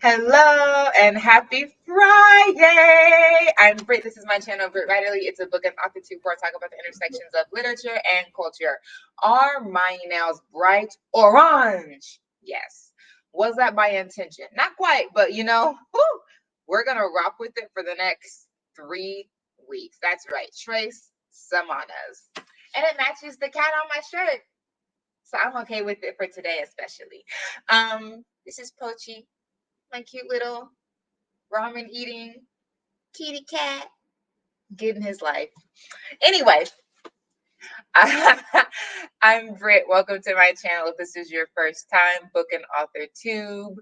Hello and happy Friday! I'm Britt. This is my channel, brittwriterly. It's a book and author tube where I talk about the intersections of literature and culture. Are my nails bright orange? Yes. Was that by intention? Not quite, but we're gonna rock with it for the next 3 weeks. That's right. Trace Semanas. And it matches the cat on my shirt. So I'm okay with it for today, especially. This is Pochi, my cute little ramen eating kitty cat, getting his life. Anyway, I'm Britt. Welcome to my channel. If this is your first time, book and author tube,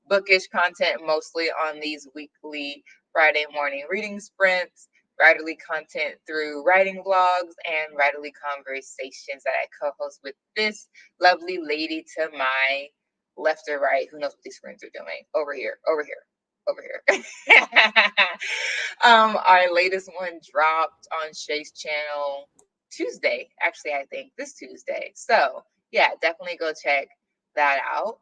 bookish content mostly on these weekly Friday morning reading sprints, writerly content through writing vlogs, and writerly conversations that I co-host with this lovely lady to my left or right. Who knows what these screens are doing? Over here. Our latest one dropped on Shay's channel Tuesday, actually, I think this Tuesday. So yeah, definitely go check that out.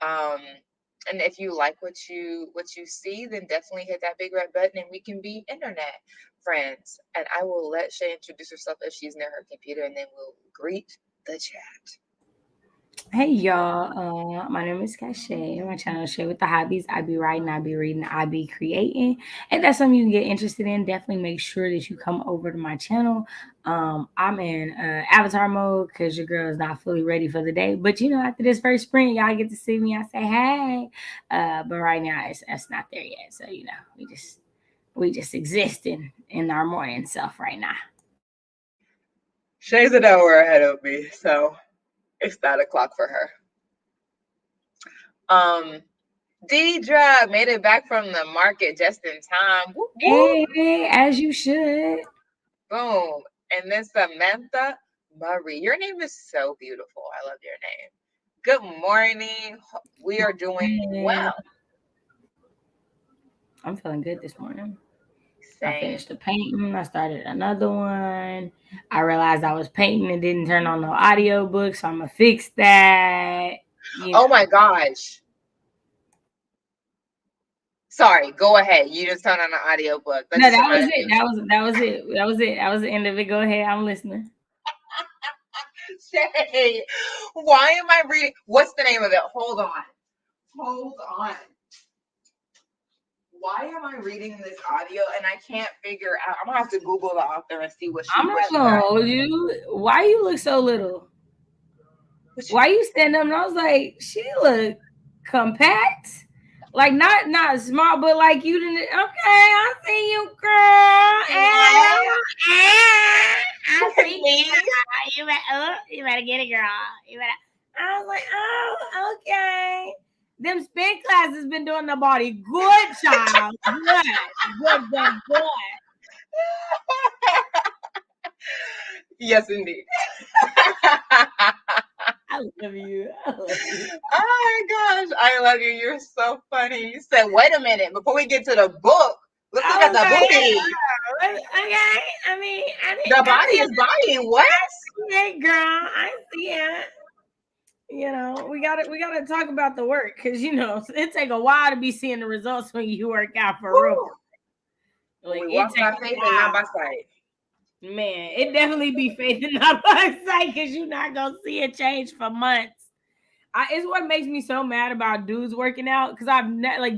And if you like what you see, then definitely hit that big red button and we can be internet friends. And I will let Shay introduce herself if she's near her computer, and then we'll greet the chat. Hey y'all, my name is Shay. My channel is Shay with the Hobbies. I be writing, I be reading, I be creating. If that's something you can get interested in, definitely make sure that you come over to my channel. I'm in avatar mode because your girl is not fully ready for the day. But after this first sprint, y'all get to see me. I say hey. But right now it's not there yet. So we just exist in our morning self right now. Shay's an hour ahead of me, so it's 9 o'clock for her. Deidre made it back from the market just in time. Whoop, whoop. Hey, as you should. Boom. And then Samantha Murray. Your name is so beautiful. I love your name. Good morning. We are doing well. I'm feeling good this morning. Same. I finished the painting. I started another one. I realized I was painting and didn't turn on no audiobook, so I'm going to fix that. Oh my gosh. Sorry, go ahead. You just turned on an audiobook. No, that was it. That was it. That was the end of it. Go ahead. I'm listening. Shay, why am I reading? What's the name of it? Hold on. Why am I reading this audio and I can't figure out? I'm gonna have to Google the author and see what she. I'm not gonna hold you. Why you look so little? Why you stand up? And I was like, she look compact. Like not small, but like you didn't. Okay, I see you, girl. I see you. You better get it, girl. I was like, oh, okay. Them spin classes been doing the body good, child. Good. Yes, indeed. I love you. Oh my gosh, I love you. You're so funny. You said, wait a minute, before we get to the book, let's look at the booty. Okay. I mean, the body is body. What? Hey, girl, I see it. We gotta talk about the work because it take a while to be seeing the results when you work out for real. Like we walk by faith and not by sight. Man, it definitely be faith and not by sight because you're not gonna see a change for months. It's what makes me so mad about dudes working out because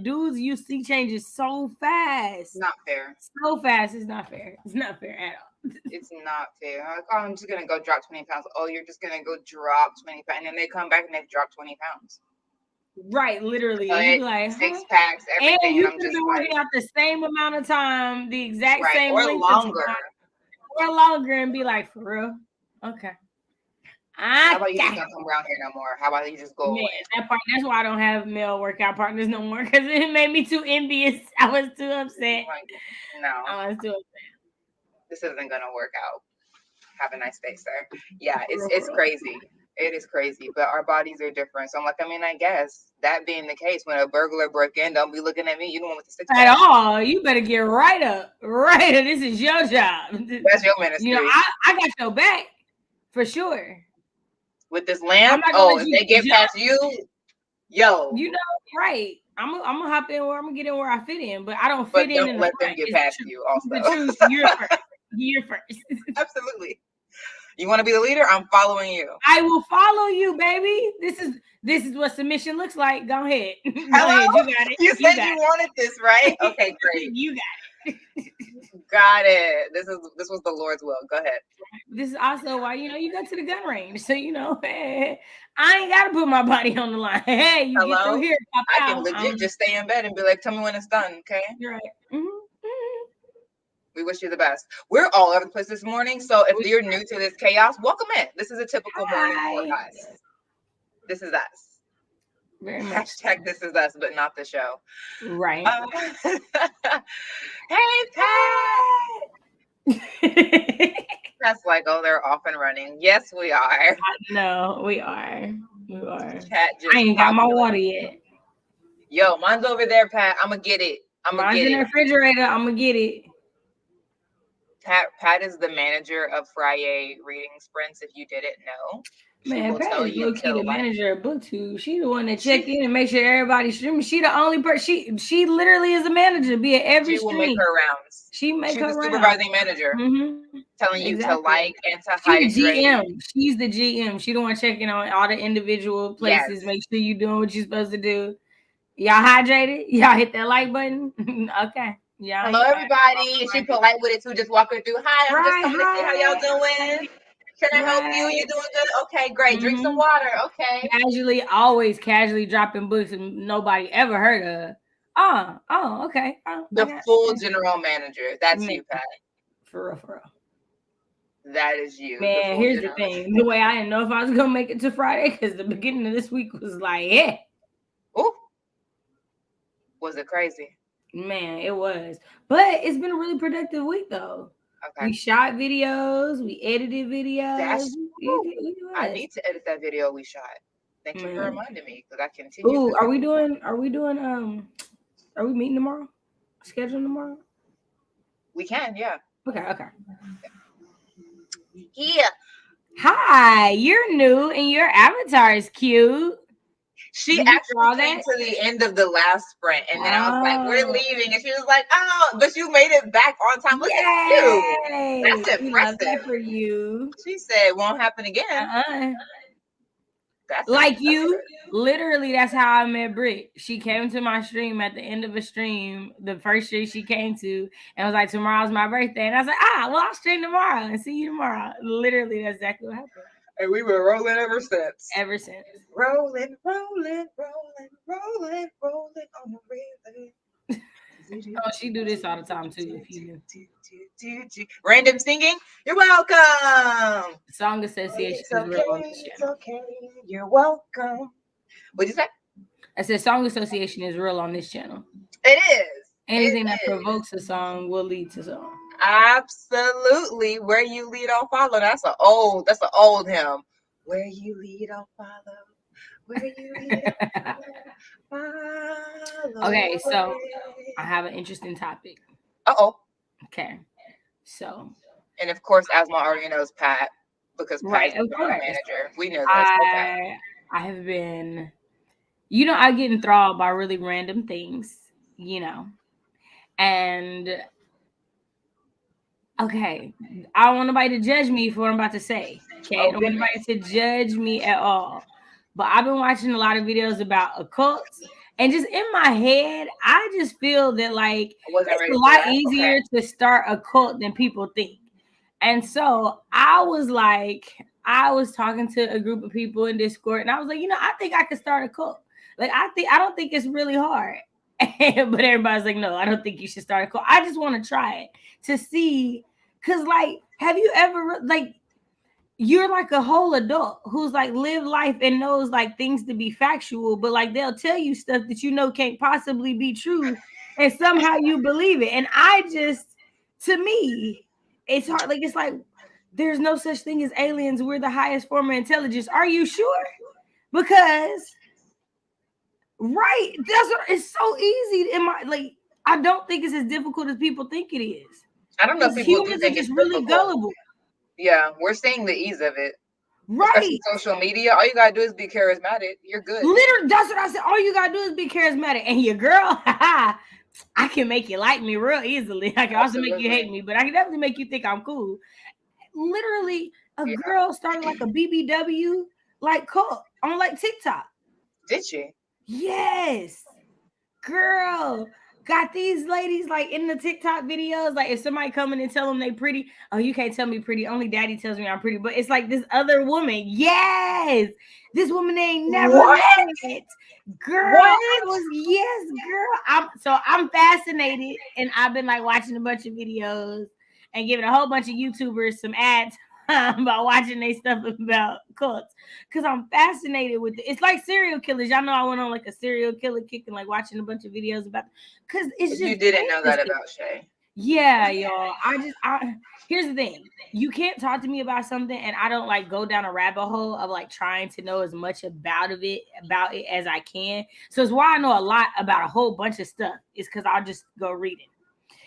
dudes you see changes so fast. Not fair. So fast, it's not fair. It's not fair at all. It's not fair. Like, oh, I'm just gonna go drop 20 pounds. Oh, you're just gonna go drop 20 pounds, and then they come back and they've dropped 20 pounds. Right, literally. You be like 6 packs, everything. And you could be working out the same amount of time, the exact same or length longer. Of time, or longer, and be like, for real? Okay. How about you just don't come around here no more? How about you just go away? That's why I don't have male workout partners no more because it made me too envious. I was too upset. No. I was too upset. This isn't gonna work out. Have a nice day, sir. Yeah, it's crazy. It is crazy, but our bodies are different. So I'm like, I guess that being the case, when a burglar broke in, don't be looking at me. You the one with the 6 at all. You better get right up. This is your job. That's your ministry. I got your back for sure. With this lamp, if they get past you, Yo. You know, right. I'm gonna hop in where I'm gonna get in where I fit in, but I don't But fit in don't the let them front. get It's past the truth. you It's the also. truth. You're first. You're first. Absolutely. You want to be the leader? I'm following you. I will follow you, baby. This is what submission looks like. Go ahead. Go Hello? ahead. You got it. You You said got you wanted this, right? Okay, it. great. You got it. Got it. This was the Lord's will. Go ahead. This is also why you go to the gun range. So hey, I ain't gotta put my body on the line. Hey, you get through Hello? here, pop I can out. legit just stay in bed and be like, tell me when it's done, okay? You're right. Mm-hmm. We wish you the best. We're all over the place this morning, so if you're new to this chaos, welcome in. This is a typical morning for Hi. us. This is us. Very much. Hashtag this is us, but not the show. Right. Hey, Pat. That's like, oh, they're off and running. Yes, we are. No, we are. We are. Chat just I ain't got my populated. water yet. Yo, mine's over there, Pat. I'm gonna get it. Mine's in the refrigerator. I'm gonna get it. Pat is the manager of Friyay reading sprints. If you didn't know, Man, Pat is low key the manager of BookTube. She the one that check in and make sure everybody's streaming. She the only person. She literally is a manager. Be at every She will stream. make her rounds. She's the supervising manager, telling you to like and to hydrate. GM. She's the GM. She the one checking on all the individual places. Yes. Make sure you doing what you're supposed to do. Y'all hydrated? Y'all hit that like button? Okay. Yeah. Hello, everybody. She polite with it too. Just walking through. Hi, I'm just coming to see how y'all doing. Can I help you? You doing good? Okay, great. Drink some water. Okay. Always casually dropping books and nobody ever heard of. Oh, okay. The full general manager. That's you, Pat. For real. That is you. Man, here's the thing. The way I didn't know if I was gonna make it to Friday, because the beginning of this week was like, yeah. Ooh. Was it crazy? Man, it was. But it's been a really productive week though. Okay. We shot videos, we edited videos. I need to edit that video we shot. Thank you for reminding me, because I continue. Ooh, are we meeting tomorrow? Scheduling tomorrow? We can, yeah. Okay. Yeah. Hi, you're new and your avatar is cute. She actually came to the end of the last sprint, and then I was like, we're leaving. And she was like, oh, but you made it back on time. Look at you. That's impressive. That for you. She said, won't happen again. That's like you. Literally, that's how I met Britt. She came to my stream at the end of a stream, the first stream she came to, and was like, tomorrow's my birthday. And I was like, well, I'll stream tomorrow and see you tomorrow. Literally, that's exactly what happened. And we were rolling ever since. Rolling on the rhythm. Oh, she do this all the time too. If you do. Random singing. You're welcome. Song association is real on this channel. Okay. You're welcome. What'd you say? I said song association is real on this channel. It is. Anything that provokes a song will lead to song. Absolutely. Where you lead, I'll follow. That's an old hymn. Where you lead, I'll follow. Where you lead, I'll follow. Okay, so I have an interesting topic. Okay. So. And of course, Asma already knows Pat, because Pat is the manager. We know this. I have been, I get enthralled by really random things, and okay, I don't want nobody to judge me for what I'm about to say. Okay, I don't want nobody to judge me at all. But I've been watching a lot of videos about occults, and just in my head, I just feel that like it's a lot easier to start a cult than people think. And so I was talking to a group of people in Discord, and I was like, I think I could start a cult. Like, I don't think it's really hard. But everybody's like, no, I don't think you should start a cult. I just want to try it to see, because like, have you ever like, you're like a whole adult who's like lived life and knows like things to be factual, but like they'll tell you stuff that can't possibly be true, and somehow you believe it. And to me, it's hard. Like, it's like, there's no such thing as aliens. We're the highest form of intelligence. Are you sure? Because, right, it's so easy. I don't think it's as difficult as people think it is. I don't know if people do think it's really gullible. Yeah, we're seeing the ease of it. Especially Right. social media. All you gotta do is be charismatic. You're good. Literally, that's what I said. All you gotta do is be charismatic. And your girl, I can make you like me real easily. I can also make you hate Absolutely. me, but I can definitely make you think I'm cool. Literally, a Yeah. girl started like a BBW like cult on like TikTok. Did she? Yes. Girl, got these ladies like in the TikTok videos. Like if somebody come in and tell them they pretty, oh, you can't tell me pretty. Only daddy tells me I'm pretty. But it's like this other woman. Yes. This woman they ain't never What? met. Girl, What? I was, yes, girl. I'm fascinated. And I've been like watching a bunch of videos and giving a whole bunch of YouTubers some ads about watching their stuff about cults. Because I'm fascinated with it. It's like serial killers. Y'all know I went on like a serial killer kick and like watching a bunch of videos about, because it's just You didn't know that interesting. about Shay. Yeah, y'all. Here's the thing. You can't talk to me about something and I don't like go down a rabbit hole of like trying to know as much about it as I can. So it's why I know a lot about a whole bunch of stuff. It's because I'll just go read it.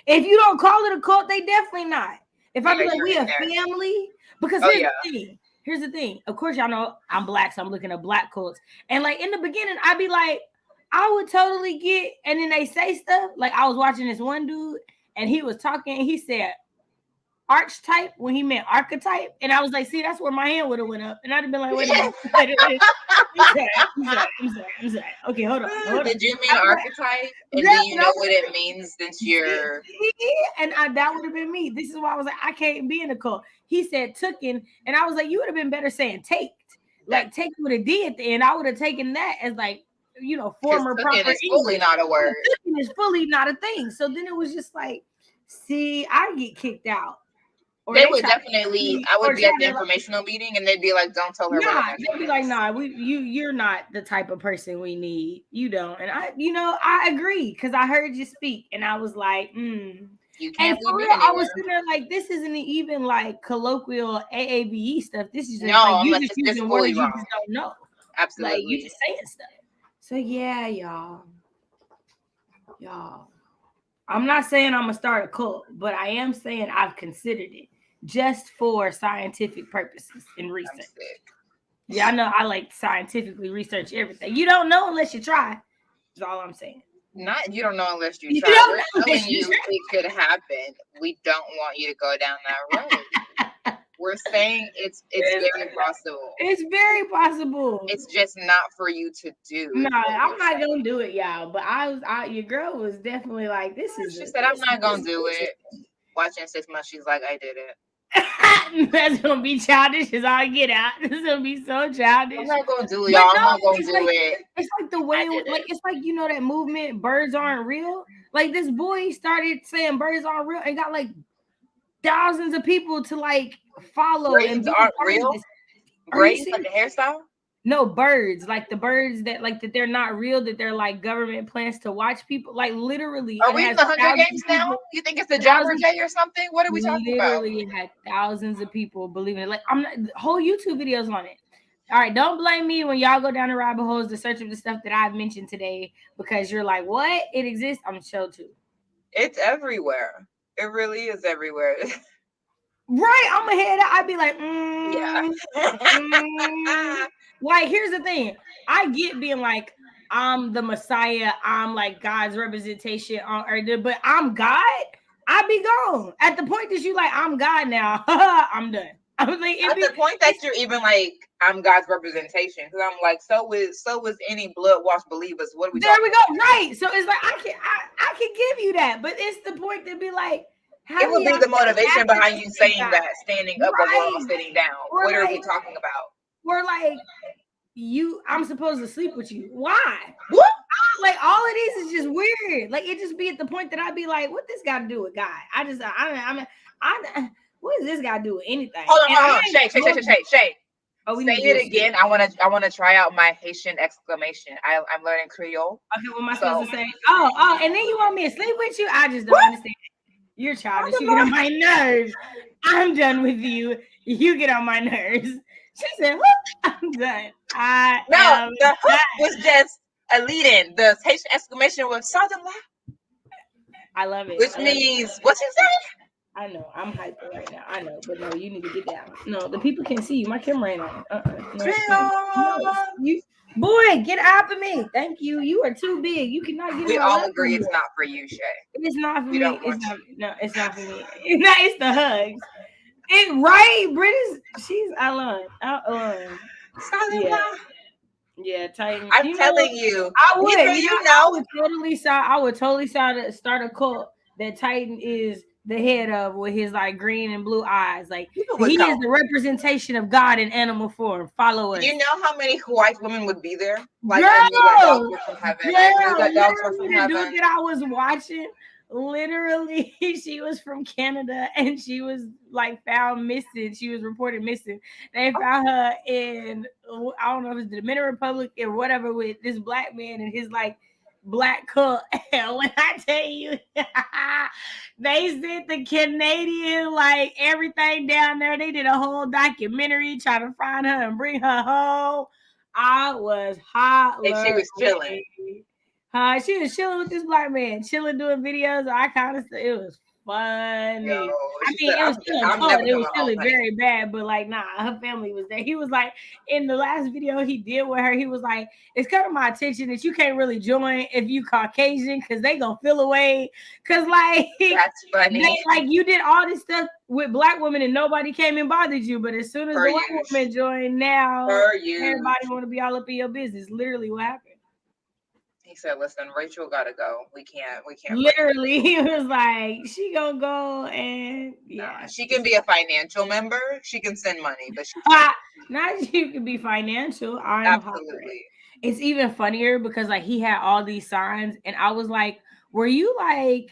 If you don't call it a cult, they definitely not. If I be like, we a family, because here's the thing. Of course, y'all know I'm black, so I'm looking at black cults. And like in the beginning, I'd be like, I would totally get, and then they say stuff. Like I was watching this one dude and he was talking, and he said archetype when he meant archetype. And I was like, see, that's where my hand would have went up. And I'd have been like, wait a minute. I'm sorry. Okay, hold on. Did you mean archetype? And do you know what it means since you're... And that would have been me. This is why I was like, I can't be in a cult. He said tooken, and I was like, you would have been better saying taked. Like take with a D at the end. I would have taken that as like, former proper English. Fully not a word. Tooken is fully not a thing. So then it was just like, see, I get kicked out. Or they would definitely, I would be at the informational meeting and they'd be like, don't tell her what her they'd be like, nah, you're not the type of person we need. You don't. And I agree because I heard you speak and I was like, You can't and for real, I was sitting there like, this isn't even like colloquial AAVE stuff. This is just like you just using words you just don't know. Absolutely. Like you just saying stuff. So yeah, y'all. I'm not saying I'm gonna start a cult, but I am saying I've considered it just for scientific purposes and research. Yeah, I know I like scientifically research everything. You don't know unless you try. That's all I'm saying. You don't know unless you try. We're telling you it could happen. We don't want you to go down that road. We're saying it's very possible. It's very possible. It's just not for you to do. No, I'm not gonna do it, y'all. But your girl was definitely like, this is. She said, I'm not gonna do it. Watching 6 months, she's like, I did it. That's gonna be childish as I get out. This is gonna be so childish. I'm not gonna do it, y'all. I'm not gonna do it. It's like the way, it's like that movement, birds aren't real. Like this boy started saying birds aren't real and got like thousands of people to like follow. Braids aren't real. Braids like the hairstyle. No, birds, like the birds that they're not real, that they're like government plans to watch people, like literally. Are we in the Hunger Games now? You think it's the Jabberjay or something? What are we talking about? Literally had thousands of people believing it. Like whole YouTube videos on it. All right, don't blame me when y'all go down the rabbit holes to search for the stuff that I've mentioned today because you're like, what? It exists? I'm sure too. It's everywhere. It really is everywhere. Right, I'm ahead. I'd be like, Like, here's the thing. I get being like, I'm the Messiah. I'm like God's representation on earth, but I'm God. I'd be gone. At the point that you like, I'm God now. I'm done. I was like, at the point that you're even like, I'm God's representation, because I'm like, so was any blood washed believers. What are we? There we go. Right. So it's like I can give you that, but it's the point to be like. It would be the motivation behind you saying that, standing up while sitting down. Or what are we talking about? We're like, I'm supposed to sleep with you. Why? What? Like all of these is just weird. Like it just be at the point that I'd be like, what this got to do with God? What does this got to do with anything? Hold on. Shay. Oh, say it again. I want to try out my Haitian exclamation. I'm learning Creole. Okay, what am I supposed to say? Oh, and then you want me to sleep with you? I just don't understand. You're childish. You get on my nerves. I'm done with you. You get on my nerves. She said, I'm done. The hook was just a lead-in. The Haitian exclamation was something like. I love it. Which means, what you say? I know I'm hyper right now. I know, but no, you need to get down. No, the people can see you. My camera ain't on. No, you boy, get out of me. Thank you. You are too big. You cannot get in We my all lap agree it's anymore. not for you, Shay. It's not for We me. don't It's want not. you. No, it's not for me. It's the hugs. It right, British. She's Alon. Yeah. Yeah, Titan. I'm You know, telling you, I would. neither You know, you know. I would totally start a cult that Titan is the head of with his like green and blue eyes. Like People would he is come. the representation of God in animal form. Follow us. You know how many white women would be there? Like, and knew that dogs Girl, were from heaven. And knew girl, that dogs were from literally the dude heaven. that I was watching, literally, she was from Canada and she was like found missing. She was reported missing. They found her in I don't know if it's the Dominican Republic or whatever with this black man and his like black cult. And when I tell you, they sent the Canadian like everything down there. They did a whole documentary trying to find her and bring her home. I was And she hollering. was chilling. She was chilling with this black man, chilling doing videos. I kind of it was Yo, funny. I she mean, said, it was still a I'm cult. never It was coming still home, honey. very bad, but like, nah, her family was there. He was like, in the last video he did with her, he was like, it's kind of my attention that you can't really join if you Caucasian because they gonna feel away. Cause like That's funny. like you did all this stuff with black women and nobody came and bothered you. But as soon as Per the white use. woman joined, now Per use. everybody want to be all up in your business. Literally what happened. He said, listen, Rachel gotta go. We can't Literally, he was like, she gonna go and yeah. she can be a financial member. She can send money, but she Not you can be financial. I'm hollering. absolutely. It's even funnier because like he had all these signs, and I was like, were you like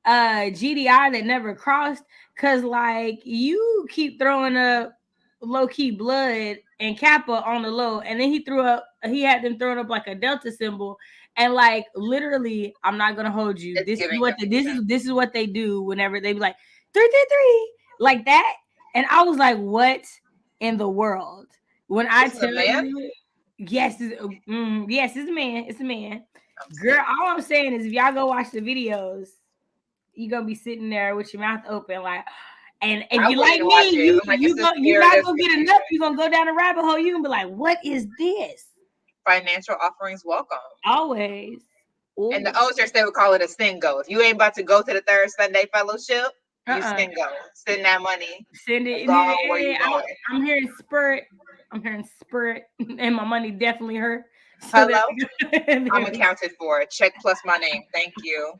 GDI that never crossed? Cause like you keep throwing up low key blood and Kappa on the low, and then he had them throwing up like a Delta symbol, and like literally, I'm not gonna hold you. It's giving This is what they do whenever they be like 333 like that, and I was like, what in the world? When I tell you, yes, yes, it's a man. It's a man. Girl, all I'm saying is if y'all go watch the videos, you're gonna be sitting there with your mouth open, like, and if you like me, you're not gonna get enough. You're gonna go down a rabbit hole. You're gonna be like, what is this? Financial offerings welcome. Always. Ooh. And the old church, they would call it a single. If you ain't about to go to the third Sunday fellowship, you single. Send that money. Send it. I'm hearing spirit. And my money definitely hurt. So hello? I'm accounted for. Check plus my name. Thank you.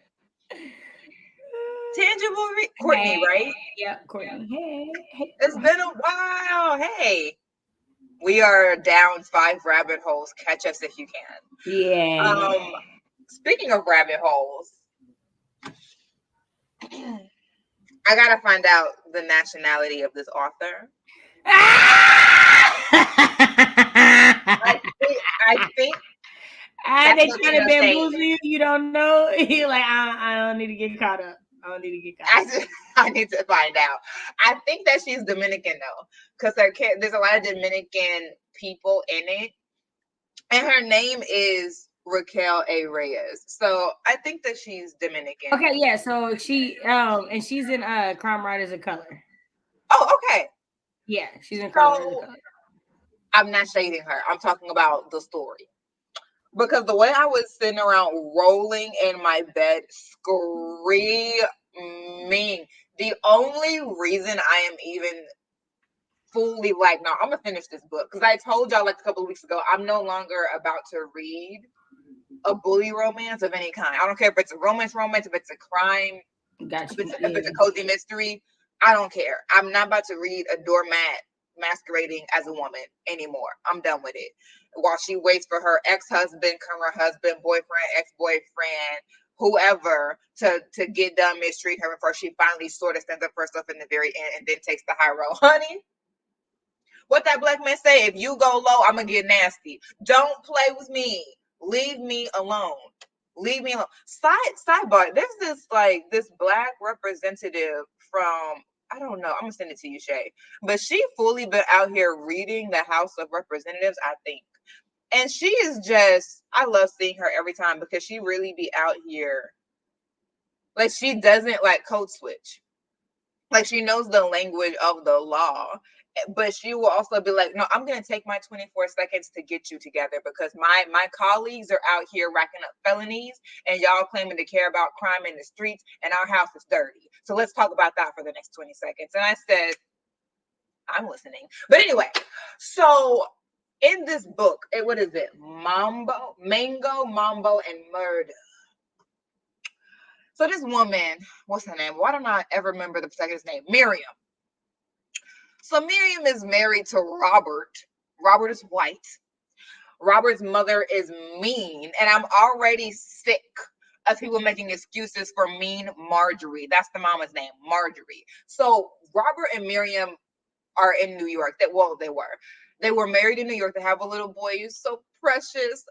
Tangible Courtney, right? Yeah, Courtney. Hey. It's been a while. Hey. We are down 5 rabbit holes. Catch us if you can. Yeah. Speaking of rabbit holes, I gotta find out the nationality of this author. I think they trying to bamboozle you. You don't know. You're like, I don't need to get caught up. I need to find out. I think that she's Dominican though, because there's a lot of Dominican people in it, and her name is Raquel A. Reyes. So I think that she's Dominican. Okay, yeah. So she and she's in Crime Writers of Color. Oh, okay. Yeah, she's in Crime Writers of Color. I'm not shading her. I'm talking about the story. Because the way I was sitting around rolling in my bed, screaming, the only reason I am even fully like, no, I'm gonna finish this book. Because I told y'all like a couple of weeks ago, I'm no longer about to read a bully romance of any kind. I don't care if it's a romance, if it's a crime, if it's a cozy mystery. I don't care. I'm not about to read a doormat masquerading as a woman anymore. I'm done with it. While she waits for her ex-husband, current husband, boyfriend, ex-boyfriend, whoever to get done mistreat her before she finally sort of stands up for herself in the very end and then takes the high road. Honey, what that black man say? If you go low, I'm gonna get nasty. Don't play with me. Leave me alone. Leave me alone. Sidebar. There's this black representative from, I don't know. I'm gonna send it to you, Shay. But she fully been out here reading the House of Representatives, I think. And she is just, I love seeing her every time because she really be out here. Like she doesn't like code switch. Like, she knows the language of the law, but she will also be like, no, I'm going to take my 24 seconds to get you together because my colleagues are out here racking up felonies and y'all claiming to care about crime in the streets and our house is dirty. So let's talk about that for the next 20 seconds. And I said, I'm listening. But anyway, so in this book, what is it? Mango, Mambo, and Murder. So this woman, what's her name? Why don't I ever remember the second's name? Miriam. So Miriam is married to Robert. Robert is white. Robert's mother is mean. And I'm already sick of people making excuses for mean Marjorie. That's the mama's name, Marjorie. So Robert and Miriam are in New York. They were married in New York. They have a little boy who's so precious,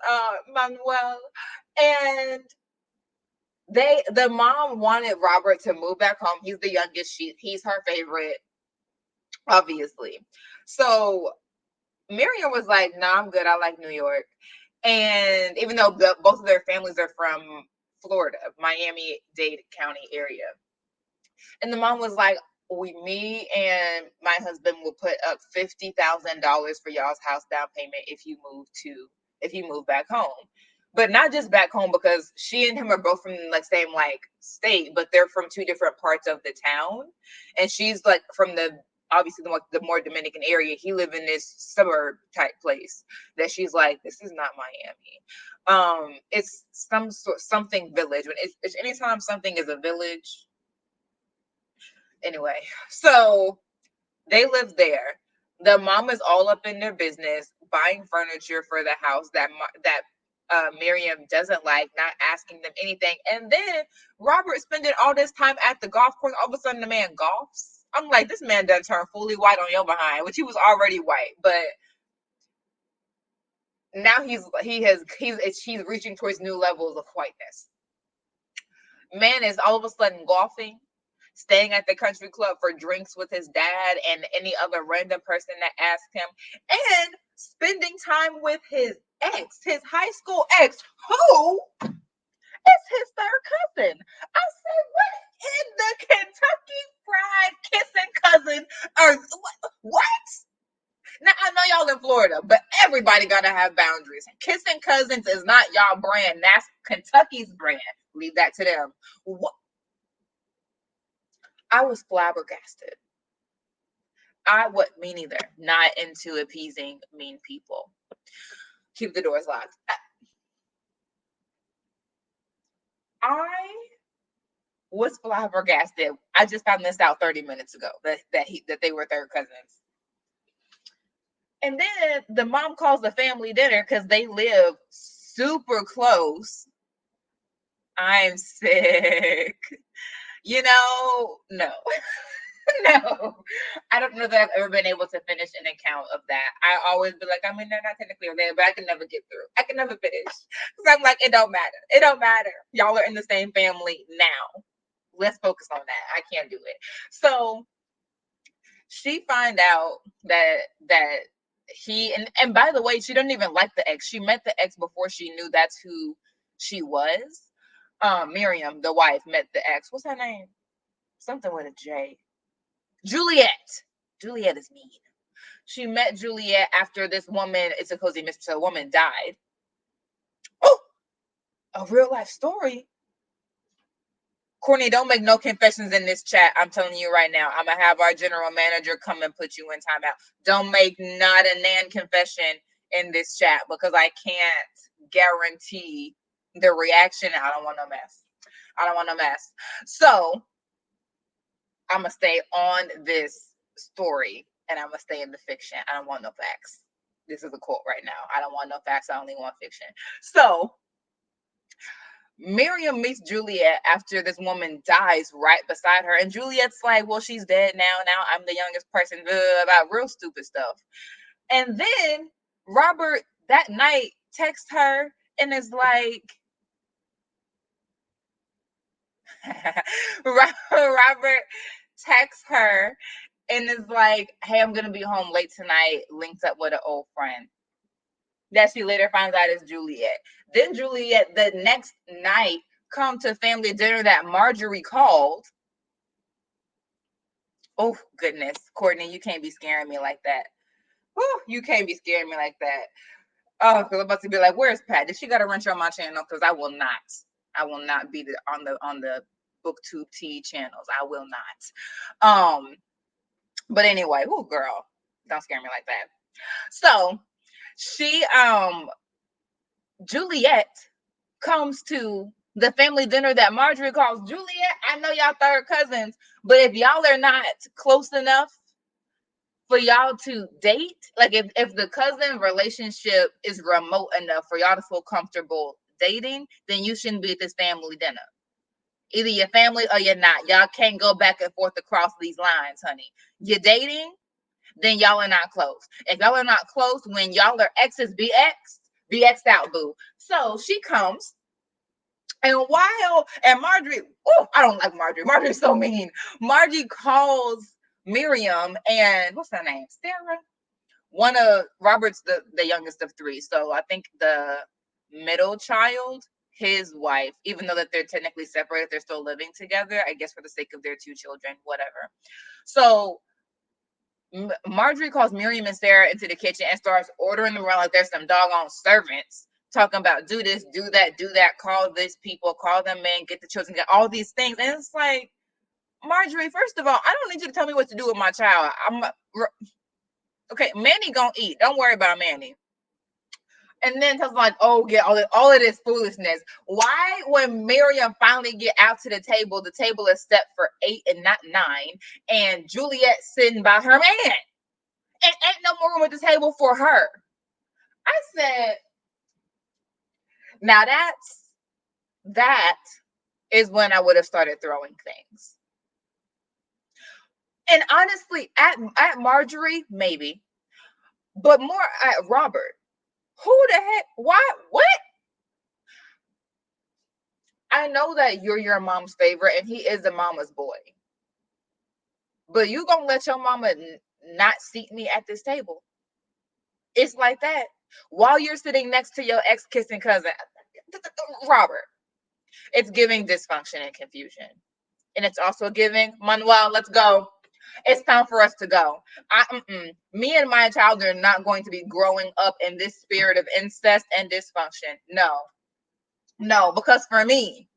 Manuel. And the mom wanted Robert to move back home. He's the youngest. He's her favorite, obviously. So Miriam was like, "No, I'm good. I like New York." And even though both of their families are from Florida, Miami-Dade County area, and the mom was like, me and my husband will put up $50,000 for y'all's house down payment if you move back home. But not just back home, because she and him are both from the same state, but they're from two different parts of the town. And she's like from obviously the more Dominican area. He live in this suburb type place that she's like, this is not Miami. It's something village. When it's anytime something is a village. Anyway, so they live there. The mom is all up in their business, buying furniture for the house that Miriam doesn't like, not asking them anything. And then Robert spending all this time at the golf course. All of a sudden, the man golfs. I'm like, this man done turned fully white on your behind, which he was already white, but now he's reaching towards new levels of whiteness. Man is all of a sudden golfing, staying at the country club for drinks with his dad and any other random person that asked him, and spending time with his high school ex, who is his third cousin. I said, what in the Kentucky Fried Kissing Cousin? Or what? Now, I know y'all in Florida, but everybody got to have boundaries. Kissing cousins is not y'all brand. That's Kentucky's brand. Leave that to them. What? I was flabbergasted. Me neither. Not into appeasing mean people. Keep the doors locked. I was flabbergasted. I just found this out 30 minutes ago that they were third cousins. And then the mom calls the family dinner because they live super close. I'm sick. No. No, I don't know that I've ever been able to finish an account of that. I always be like, I mean, they're not technically related, but I can never get through. I can never finish because I'm like, it don't matter. It don't matter. Y'all are in the same family now. Let's focus on that. I can't do it. So she find out that he and by the way, she doesn't even like the ex. She met the ex before she knew that's who she was. Miriam, the wife, met the ex. What's her name? Something with a J. Juliet. Juliet is mean. She met Juliet after this woman, it's a cozy mystery, so a woman died. Oh, a real life story. Courtney, don't make no confessions in this chat. I'm telling you right now. I'm going to have our general manager come and put you in timeout. Don't make not a nan confession in this chat because I can't guarantee the reaction. I don't want no mess. So I'm going to stay on this story and I'm going to stay in the fiction. I don't want no facts. This is a quote right now. I don't want no facts. I only want fiction. So Miriam meets Juliet after this woman dies right beside her. And Juliet's like, well, she's dead now. Now I'm the youngest person. About real stupid stuff. And then Robert that night texts her and is like, Robert texts her and is like, hey, I'm going to be home late tonight. Links up with an old friend. That she later finds out is Juliet. Then Juliet, the next night, come to family dinner that Marjorie called Oh, goodness. Courtney, you can't be scaring me like that. Whew, you can't be scaring me like that. Oh, because I'm about to be like, where's Pat? Did she got to run on my channel? Because I will not. I will not be on the BookTube T channels. I will not. But anyway, oh girl, don't scare me like that. So she Juliet comes to the family dinner that Marjorie calls. Juliet, I know y'all third cousins, but if y'all are not close enough for y'all to date, like if the cousin relationship is remote enough for y'all to feel comfortable dating, then you shouldn't be at this family dinner. Either you're family or you're not. Y'all can't go back and forth across these lines, honey. You're dating, then y'all are not close. If y'all are not close, when y'all are exes, be X'd out, boo. So she comes, and Marjorie, oh, I don't like Marjorie. Marjorie's so mean. Margie calls Miriam and what's her name? Sarah. One of Robert's the youngest of three. So I think the middle child, his wife, even though that they're technically separated, they're still living together, I guess for the sake of their two children, whatever. So Marjorie calls Miriam and Sarah into the kitchen and starts ordering them around like there's some doggone servants, talking about do this, do that, call this people, call them in, get the children, get all these things. And it's like, Marjorie, first of all, I don't need you to tell me what to do with my child. Okay, Manny gonna eat. Don't worry about Manny. And then it's like, oh, yeah, all of this foolishness. Why, when Miriam finally get out to the table is set for 8 and not 9, and Juliet sitting by her man, and ain't no more room at the table for her. I said, now that is when I would have started throwing things. And honestly, at Marjorie, maybe, but more at Robert. Who the heck? Why? What? I know that you're your mom's favorite and he is a mama's boy. But you gonna let your mama not seat me at this table? It's like that. While you're sitting next to your ex-kissing cousin, Robert. It's giving dysfunction and confusion. And it's also giving, Manuel, let's go. It's time for us to go. Me and my child are not going to be growing up in this spirit of incest and dysfunction. No, because for me,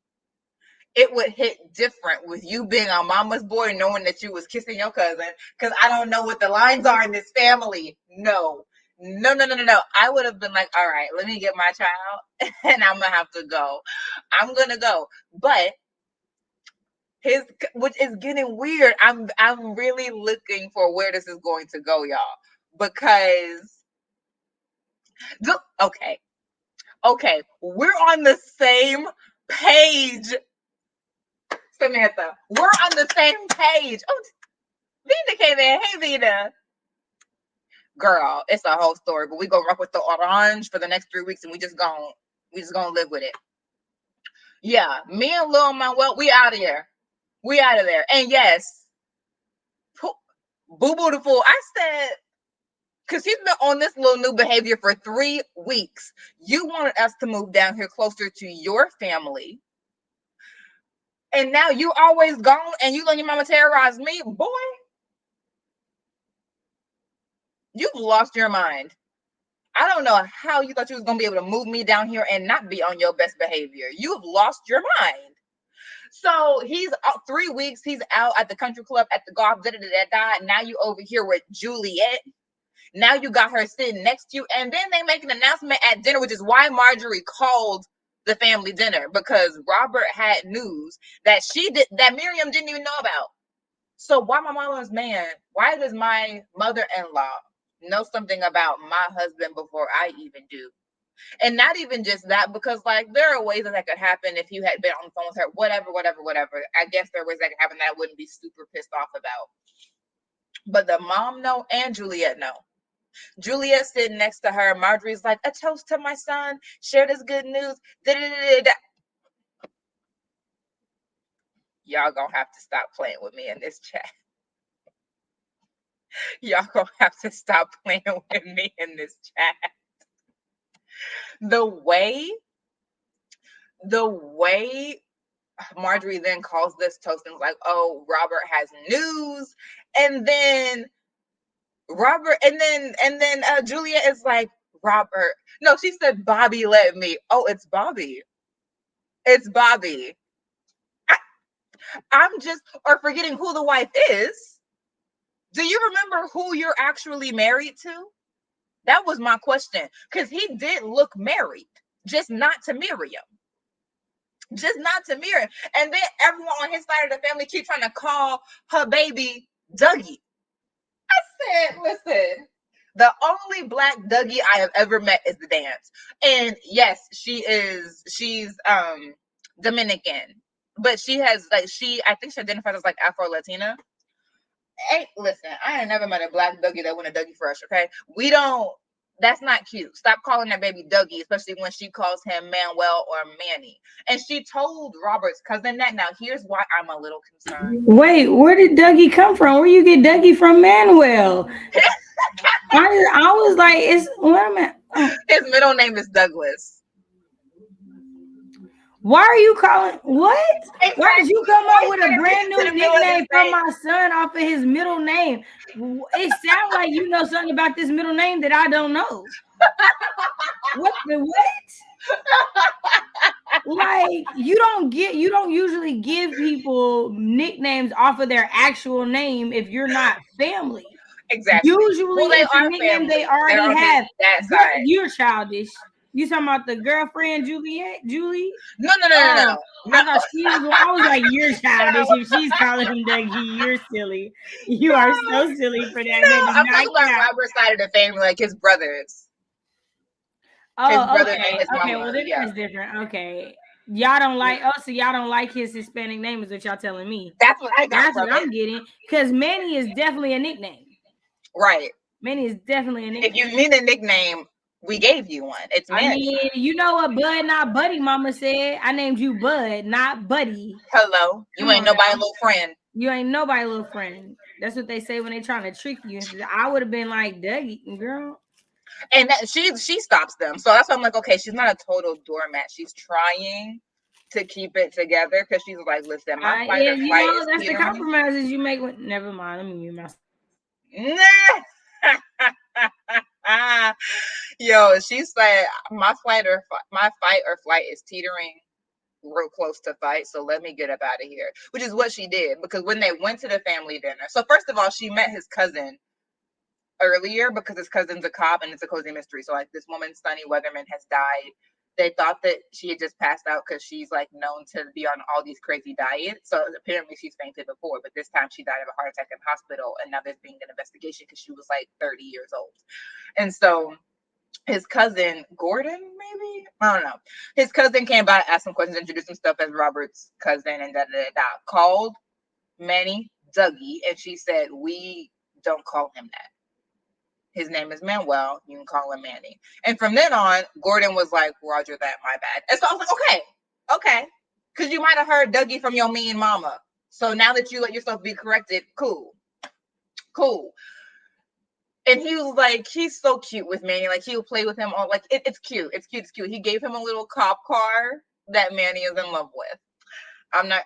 it would hit different with you being a mama's boy, knowing that you was kissing your cousin, because I don't know what the lines are in this family. No. I would have been like, all right, let me get my child and I'm gonna have to go. I'm gonna go. But which is getting weird. I'm really looking for where this is going to go, y'all. Because okay. We're on the same page. Samantha, we're on the same page. Oh, Vina came in. Hey, Vina. Girl, it's a whole story, but we gonna rock with the orange for the next 3 weeks, and we just gonna live with it. Yeah, me and Lil Manuel, we out of here. We out of there. And yes, Boo Boo the Fool. I said, because he's been on this little new behavior for 3 weeks. You wanted us to move down here closer to your family. And now you always gone and you let your mama terrorize me, boy. You've lost your mind. I don't know how you thought you was gonna be able to move me down here and not be on your best behavior. You've lost your mind. So he's out 3 weeks. He's out at the country club, at the golf. Now you over here with Juliet. Now you got her sitting next to you, and then they make an announcement at dinner, which is why Marjorie called the family dinner, because Robert had news that that Miriam didn't even know about. So why my mama's man? Why does my mother-in-law know something about my husband before I even do? And not even just that, because like there are ways that could happen if you had been on the phone with her, whatever. I guess there are ways that could happen that I wouldn't be super pissed off about. But the mom know and Juliet know. Juliet sitting next to her. Marjorie's like, a toast to my son. Share this good news. Y'all gonna have to stop playing with me in this chat. Y'all gonna have to stop playing with me in this chat. The way Marjorie then calls this toast and is like, oh, Robert has news. And then Julia is like, Robert. No, she said, Bobby let me. Oh, it's Bobby. It's Bobby. I'm just, or forgetting who the wife is. Do you remember who you're actually married to? That was my question. Because he did look married, just not to Miriam. Just not to Miriam. And then everyone on his side of the family keep trying to call her baby Dougie. I said, listen, the only black Dougie I have ever met is the dance. And yes, she's Dominican. But she has like I think she identifies as like Afro Latina. Hey, listen, I ain't never met a black Dougie that went a Dougie Fresh, okay? We don't, that's not cute. Stop calling that baby Dougie, especially when she calls him Manuel or Manny. And she told Robert's cousin that. Now, here's why I'm a little concerned. Wait, where did Dougie come from? Where you get Dougie from, Manuel? I was like, what am I? Oh. His middle name is Douglas. Why are you calling what? Exactly. Why did you come up with a brand new nickname for my son off of his middle name? It sounds like you know something about this middle name that I don't know. What? Like you don't usually give people nicknames off of their actual name if you're not family. Exactly. Usually, they it's a nickname family. They already have. That side. You're childish. You talking about the girlfriend Julie? No. I thought she was. I was like, you're childish. If she's calling him Dougie, you're silly. You are so silly for that. No, I'm talking about Robert's side of the family, like his brothers. Oh, okay. Well, then that's different. Okay. Y'all don't like so y'all don't like his Hispanic name is what y'all telling me. That's what I got. That's what I'm getting. Because Manny is definitely a nickname. Right. Manny is definitely a nickname. If you need a nickname, we gave you one. It's Manny. I mean, you know what Bud, not Buddy, mama said. I named you Bud, not Buddy. Hello. You ain't nobody's little friend. You ain't nobody's little friend. That's what they say when they trying to trick you. I would have been like, Dougie, girl. And she stops them. So that's why I'm like, okay, she's not a total doormat. She's trying to keep it together because she's like, listen, my fight or flight is that's the compromises you make with. Never mind. Let me mute myself. Yo, she's like, my fight or flight is teetering real close to fight, so let me get up out of here, which is what she did. Because when they went to the family dinner, so first of all, she met his cousin earlier because his cousin's a cop and it's a cozy mystery. So like, this woman, Sunny Weatherman, has died. They thought that she had just passed out because she's like known to be on all these crazy diets. So apparently she's fainted before, but this time she died of a heart attack in hospital, and now there's being an investigation because she was like 30 years old. And so his cousin, Gordon, maybe? I don't know. His cousin came by, asked some questions, introduced himself as Robert's cousin, and called Manny Dougie, and she said, we don't call him that. His name is Manuel. You can call him Manny. And from then on, Gordon was like, Roger that, my bad. And so I was like, okay. Because you might have heard Dougie from your mean mama. So now that you let yourself be corrected, cool. And he was like, he's so cute with Manny. Like, he'll play with him all, like, it's cute. It's cute. He gave him a little cop car that Manny is in love with. I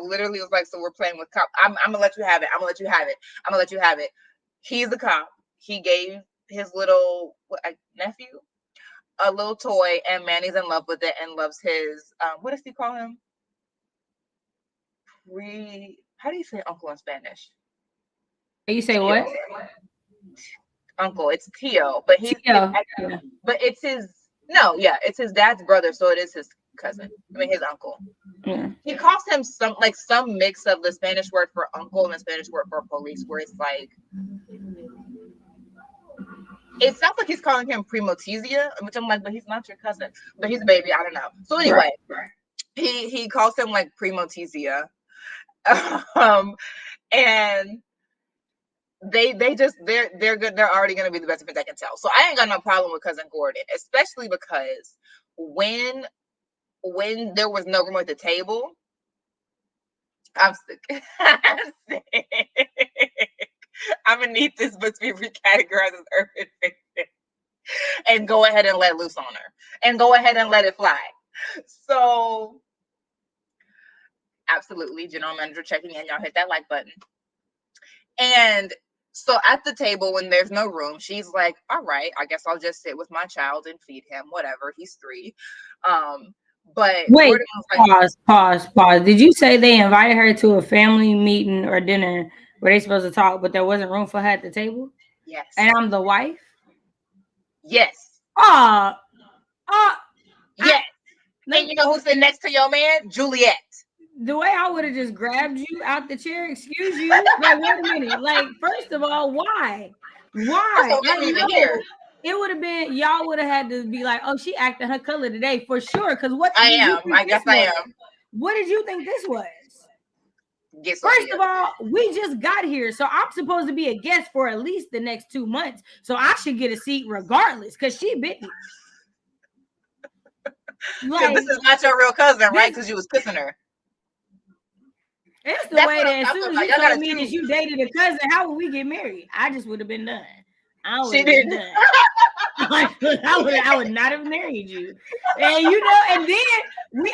literally was like, so we're playing with cop. I'm going to let you have it. He's a cop. He gave his little nephew a little toy, and Manny's in love with it and loves his, what does he call him? How do you say uncle in Spanish? You say what? Uncle. It's Tio, but it's his dad's brother, so it is his cousin. I mean, his uncle. Yeah. He calls him some mix of the Spanish word for uncle and the Spanish word for police, where it's like, it sounds like he's calling him Primotizia, which I'm like, but he's not your cousin, but he's a baby. I don't know. So anyway, he calls him like Primotizia, and they're good. They're already gonna be the best friends, I can tell. So I ain't got no problem with cousin Gordon, especially because when there was no room at the table, I'm sick. I'm gonna need this book to be recategorized as urban fiction and go ahead and let loose on her and go ahead and let it fly. So Absolutely. General manager checking in. Y'all hit that like button. And so at the table, when there's no room, she's like, all right, I guess I'll just sit with my child and feed him, whatever. He's 3. But Wait, Gordon was like, pause. Did you say they invited her to a family meeting or dinner where they supposed to talk, but there wasn't room for her at the table? yes. And I'm the wife? Yes. Yes. And you know who's sitting next to your man? Juliet. The way I would have just grabbed you out the chair, excuse you. Like, wait a minute. Like, first of all, why? Why? Like, no. It would have been, y'all would have had to be like, oh, she acting her color today for sure. Because what I am. I guess I am. What did you think this was? First of all, we just got here. So I'm supposed to be a guest for at least the next 2 months. So I should get a seat regardless because she bit me. Like, this is not your real cousin, right? Because you was kissing her. It's the way that as soon as you told me that you dated a cousin, how would we get married? I just would have been done. I would have been done. I would not have married you. And you know, and then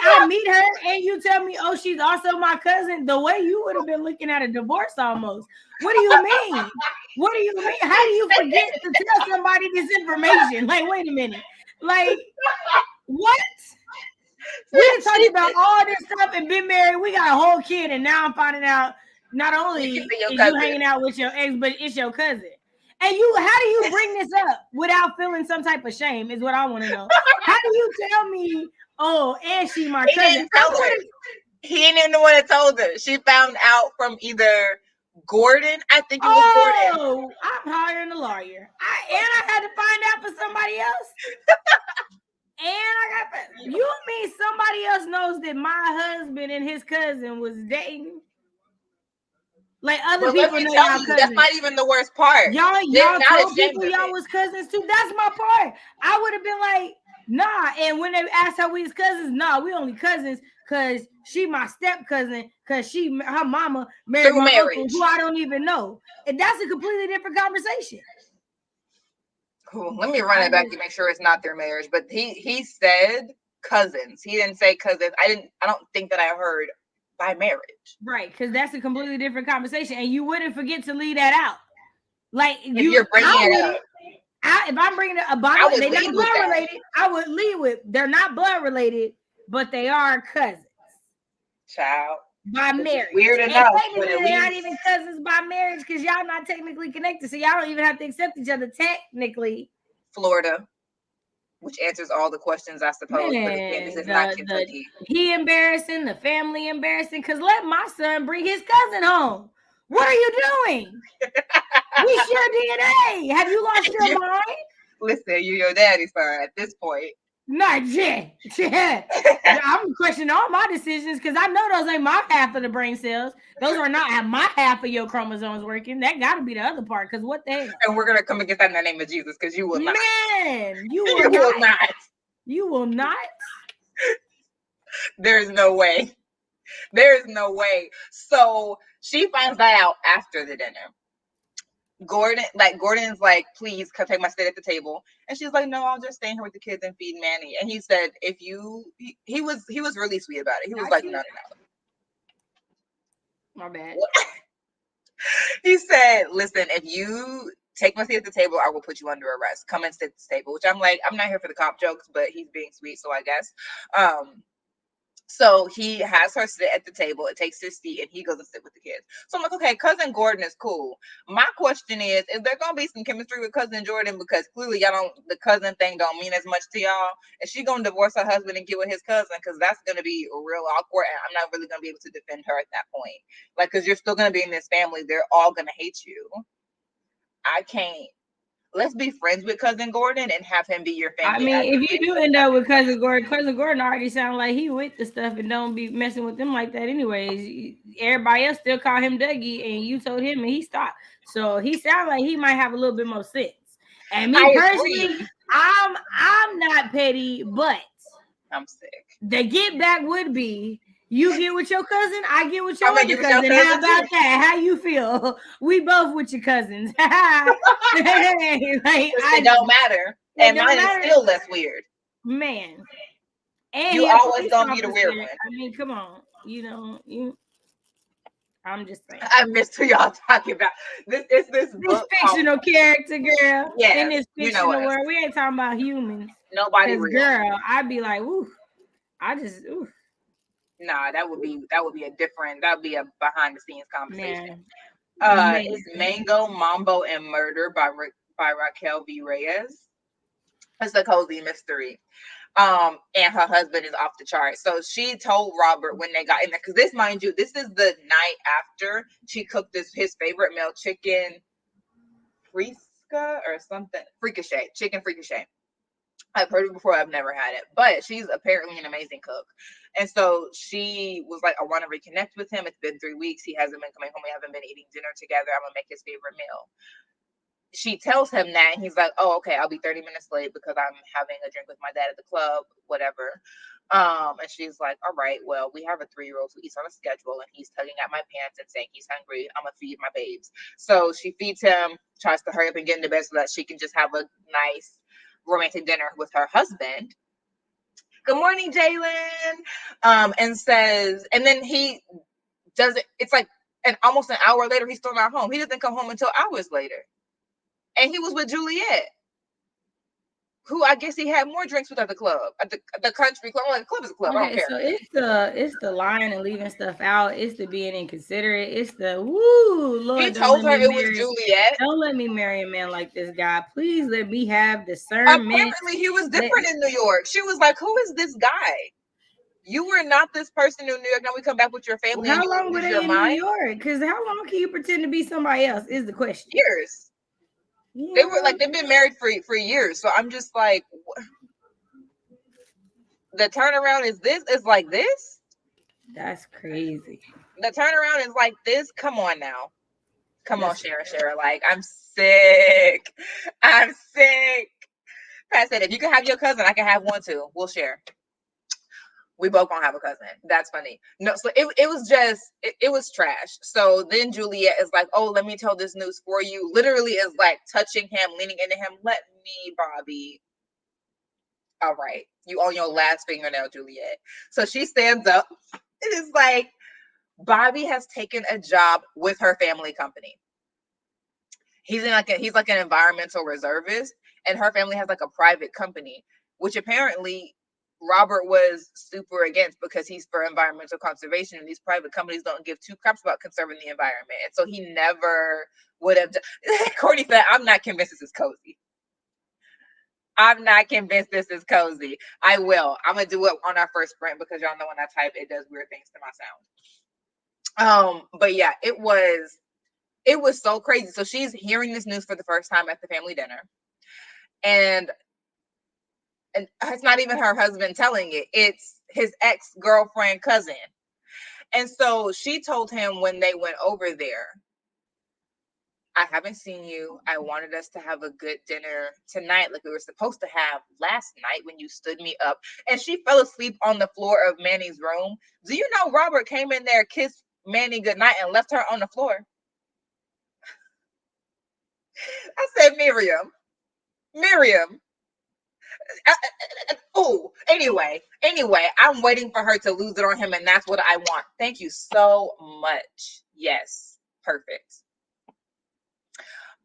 I meet her and you tell me, oh, she's also my cousin. The way you would have been looking at a divorce almost. What do you mean? What do you mean? How do you forget to tell somebody this information? Like, wait a minute. Like, what? We done talked about all this stuff and been married. We got a whole kid, and now I'm finding out not only is you hanging out with your ex, but it's your cousin. And how do you bring this up without feeling some type of shame? Is what I want to know. How do you tell me? Oh, and she my cousin? He ain't even the one that told her. She found out from either Gordon. I think it was Gordon. Oh, I'm hiring a lawyer. I had to find out for somebody else. And you mean somebody else knows that my husband and his cousin was dating? Like other people know y'all cousins. That's not even the worst part. Y'all told people y'all was cousins too. That's my part. I would have been like, nah. And when they asked how we was cousins, nah, we only cousins because she my step cousin because her mama married my uncle who I don't even know. And that's a completely different conversation. Cool. Let me run it back to make sure it's not their marriage. But he said cousins. He didn't say cousins. I don't think that I heard by marriage. Right, because that's a completely different conversation, and you wouldn't forget to leave that out. Like you're bringing it up. If I'm bringing a bottle, they're not blood related. I would leave with they're not blood related, but they are cousins. Child. By marriage. Weird enough. They're not even cousins by marriage because y'all not technically connected. So y'all don't even have to accept each other technically. Florida, which answers all the questions, I suppose. Man, but again, this is not Kentucky. He embarrassing, the family embarrassing, because let my son bring his cousin home. What are you doing? We share DNA. Have you lost your mind? Listen, you're your daddy's son at this point. Not yet. I'm questioning all my decisions because I know those ain't my half of the brain cells. Those are not my half of your chromosomes working. That got to be the other part because what the hell? And we're going to come against that in the name of Jesus because you will not. Man, you will not. You will not? There's no way. There's no way. So she finds that out after the dinner. Gordon's like, please come take my seat at the table. And she's like, no, I'll just stay here with the kids and feed Manny. And he said, he was really sweet about it. He was like, no. My bad. He said, listen, if you take my seat at the table, I will put you under arrest. Come and sit at this table. Which I'm like, I'm not here for the cop jokes, but he's being sweet, so I guess. So he has her sit at the table. It takes his seat, and he goes and sit with the kids. So I'm like, okay, cousin Gordon is cool. My question is there gonna be some chemistry with cousin Jordan? Because clearly the cousin thing don't mean as much to y'all. Is she gonna divorce her husband and get with his cousin? Because that's gonna be real awkward, and I'm not really gonna be able to defend her at that point. Like, because you're still gonna be in this family. They're all gonna hate you. I can't. Let's be friends with cousin Gordon and have him be your family. I mean, if you do end up with cousin Gordon already sound like he with the stuff and don't be messing with them like that anyways. Everybody else still call him Dougie and you told him and he stopped. So he sound like he might have a little bit more sense. And me personally, I'm not petty, but I'm sick. The get back would be you get with your cousin, I get with your other cousin. How about that? How you feel? We both with your cousins. It don't matter. And mine is still less weird. Man. And You he a always police gonna be the officer. weird one. I mean, come on. You know, I'm just saying. I missed who y'all talking about. This This book called fictional character, girl, in Yes, this you know fictional us. world. We ain't talking about humans. Nobody Cause real. girl, I'd be like, ooh, ooh, Nah, that would be a different. That would be a behind the scenes conversation. man, It's amazing. Mango, Mambo, and Murder by Raquel V. Reyes. It's a cozy mystery. And her husband is off the chart. So she told Robert when they got in there, because this, mind you, this is the night after she cooked his favorite meal, chicken frisca or something, fricasserie, chicken fricasserie. I've heard it before. I've never had it, but she's apparently an amazing cook. And so she was like, I want to reconnect with him. It's been 3 weeks. He hasn't been coming home. We haven't been eating dinner together. I'm going to make his favorite meal. She tells him that, and he's like, oh, okay, I'll be 30 minutes late because I'm having a drink with my dad at the club, whatever. And she's like, all right, well, we have a 3-year-old who eats on a schedule, and he's tugging at my pants and saying he's hungry. I'm gonna feed my babes. So she feeds him, tries to hurry up and get into bed so that she can just have a nice romantic dinner with her husband. Good morning, Jalen. And says, and then he does it. It's like, and almost an hour later, he's still not home. He doesn't come home until hours later. And he was with Juliet, who I guess he had more drinks with at the club, at the country club. Like, the club is a club. I don't Okay, care. so it's the lying and leaving stuff out. It's the being inconsiderate. It's the woo, He Lord, told her it was Juliet. don't let me marry a man like this guy. Please let me have discernment. Apparently, he was Let different in New York. She was like, "Who is this guy? You were not this person in New York. Now we come back with your family and How you long were lose they your in New mind." York? Because how long can you pretend to be somebody else? Is the question. Years. They were Yeah, like they've been married for years. So I'm just like, the turnaround is like this. that's crazy. The turnaround is like this. Come on now. Come on, That's Shara. Like, I'm sick. I'm sick. Pat said, if you can have your cousin, I can have one too. We'll share. We both gonna have a cousin. That's funny. No, so it was just it was trash. So then Juliet is like, oh, let me tell this news for you. Literally is like touching him, leaning into him. Let me, Bobby. All right. You on your last fingernail, Juliet. So she stands up. It is like Bobby has taken a job with her family company. He's like an environmental reservist, and her family has like a private company, which apparently Robert was super against because he's for environmental conservation, and these private companies don't give two craps about conserving the environment, and so he never would have. Courtney said, "I'm not convinced this is cozy. I'm not convinced this is cozy. I will. I'm gonna do it on our first sprint because y'all know when I type, it does weird things to my sound. But yeah, it was so crazy. So she's hearing this news for the first time at the family dinner. And it's not even her husband telling it. It's his ex-girlfriend cousin. And so she told him when they went over there, I haven't seen you. I wanted us to have a good dinner tonight, like we were supposed to have last night when you stood me up. And she fell asleep on the floor of Manny's room. Do you know Robert came in there, kissed Manny goodnight, and left her on the floor? I said, Miriam. Oh, anyway, I'm waiting for her to lose it on him, and that's what I want. Thank you so much. Yes, perfect.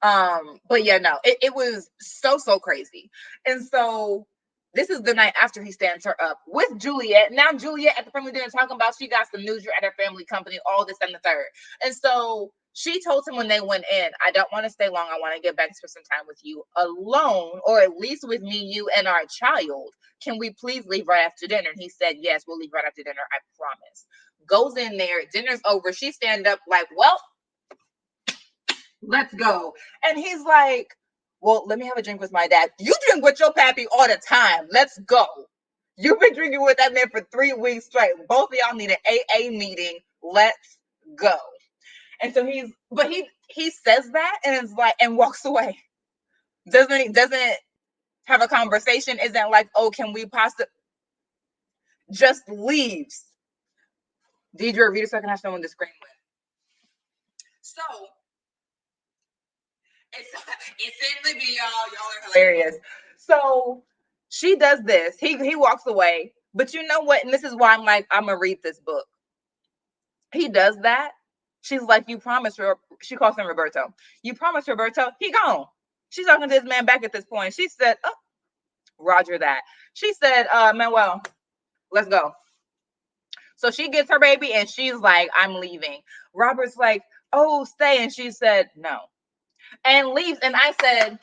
But yeah, no, it was so crazy. And so this is the night after he stands her up with Juliet. Now Juliet at the family dinner talking about she got some news, you're at her family company, all this and the third. And so she told him when they went in, I don't want to stay long. I want to get back and spend some time with you alone, or at least with me, you, and our child. Can we please leave right after dinner? And he said, yes, we'll leave right after dinner. I promise. Goes in there, dinner's over. She stand up like, well, let's go. And he's like, well, let me have a drink with my dad. You drink with your pappy all the time. Let's go. You've been drinking with that man for 3 weeks straight. Both of y'all need an AA meeting. Let's go. And so he says that and is like, and walks away. Doesn't have a conversation. Isn't like, oh, can we possibly, just leaves. Deidre, read a second. I have someone to scream with. So it's in Libya, y'all. Y'all are hilarious. So she does this. He walks away. But you know what? And this is why I'm like, I'm gonna read this book. He does that. She's like, you promised her. She calls him Roberto. You promised Roberto. He gone. She's talking to this man back at this point. She said, oh, Roger that. She said, Manuel, let's go. So she gets her baby and she's like, I'm leaving. Robert's like, oh, stay. And she said, no. And leaves. And I said,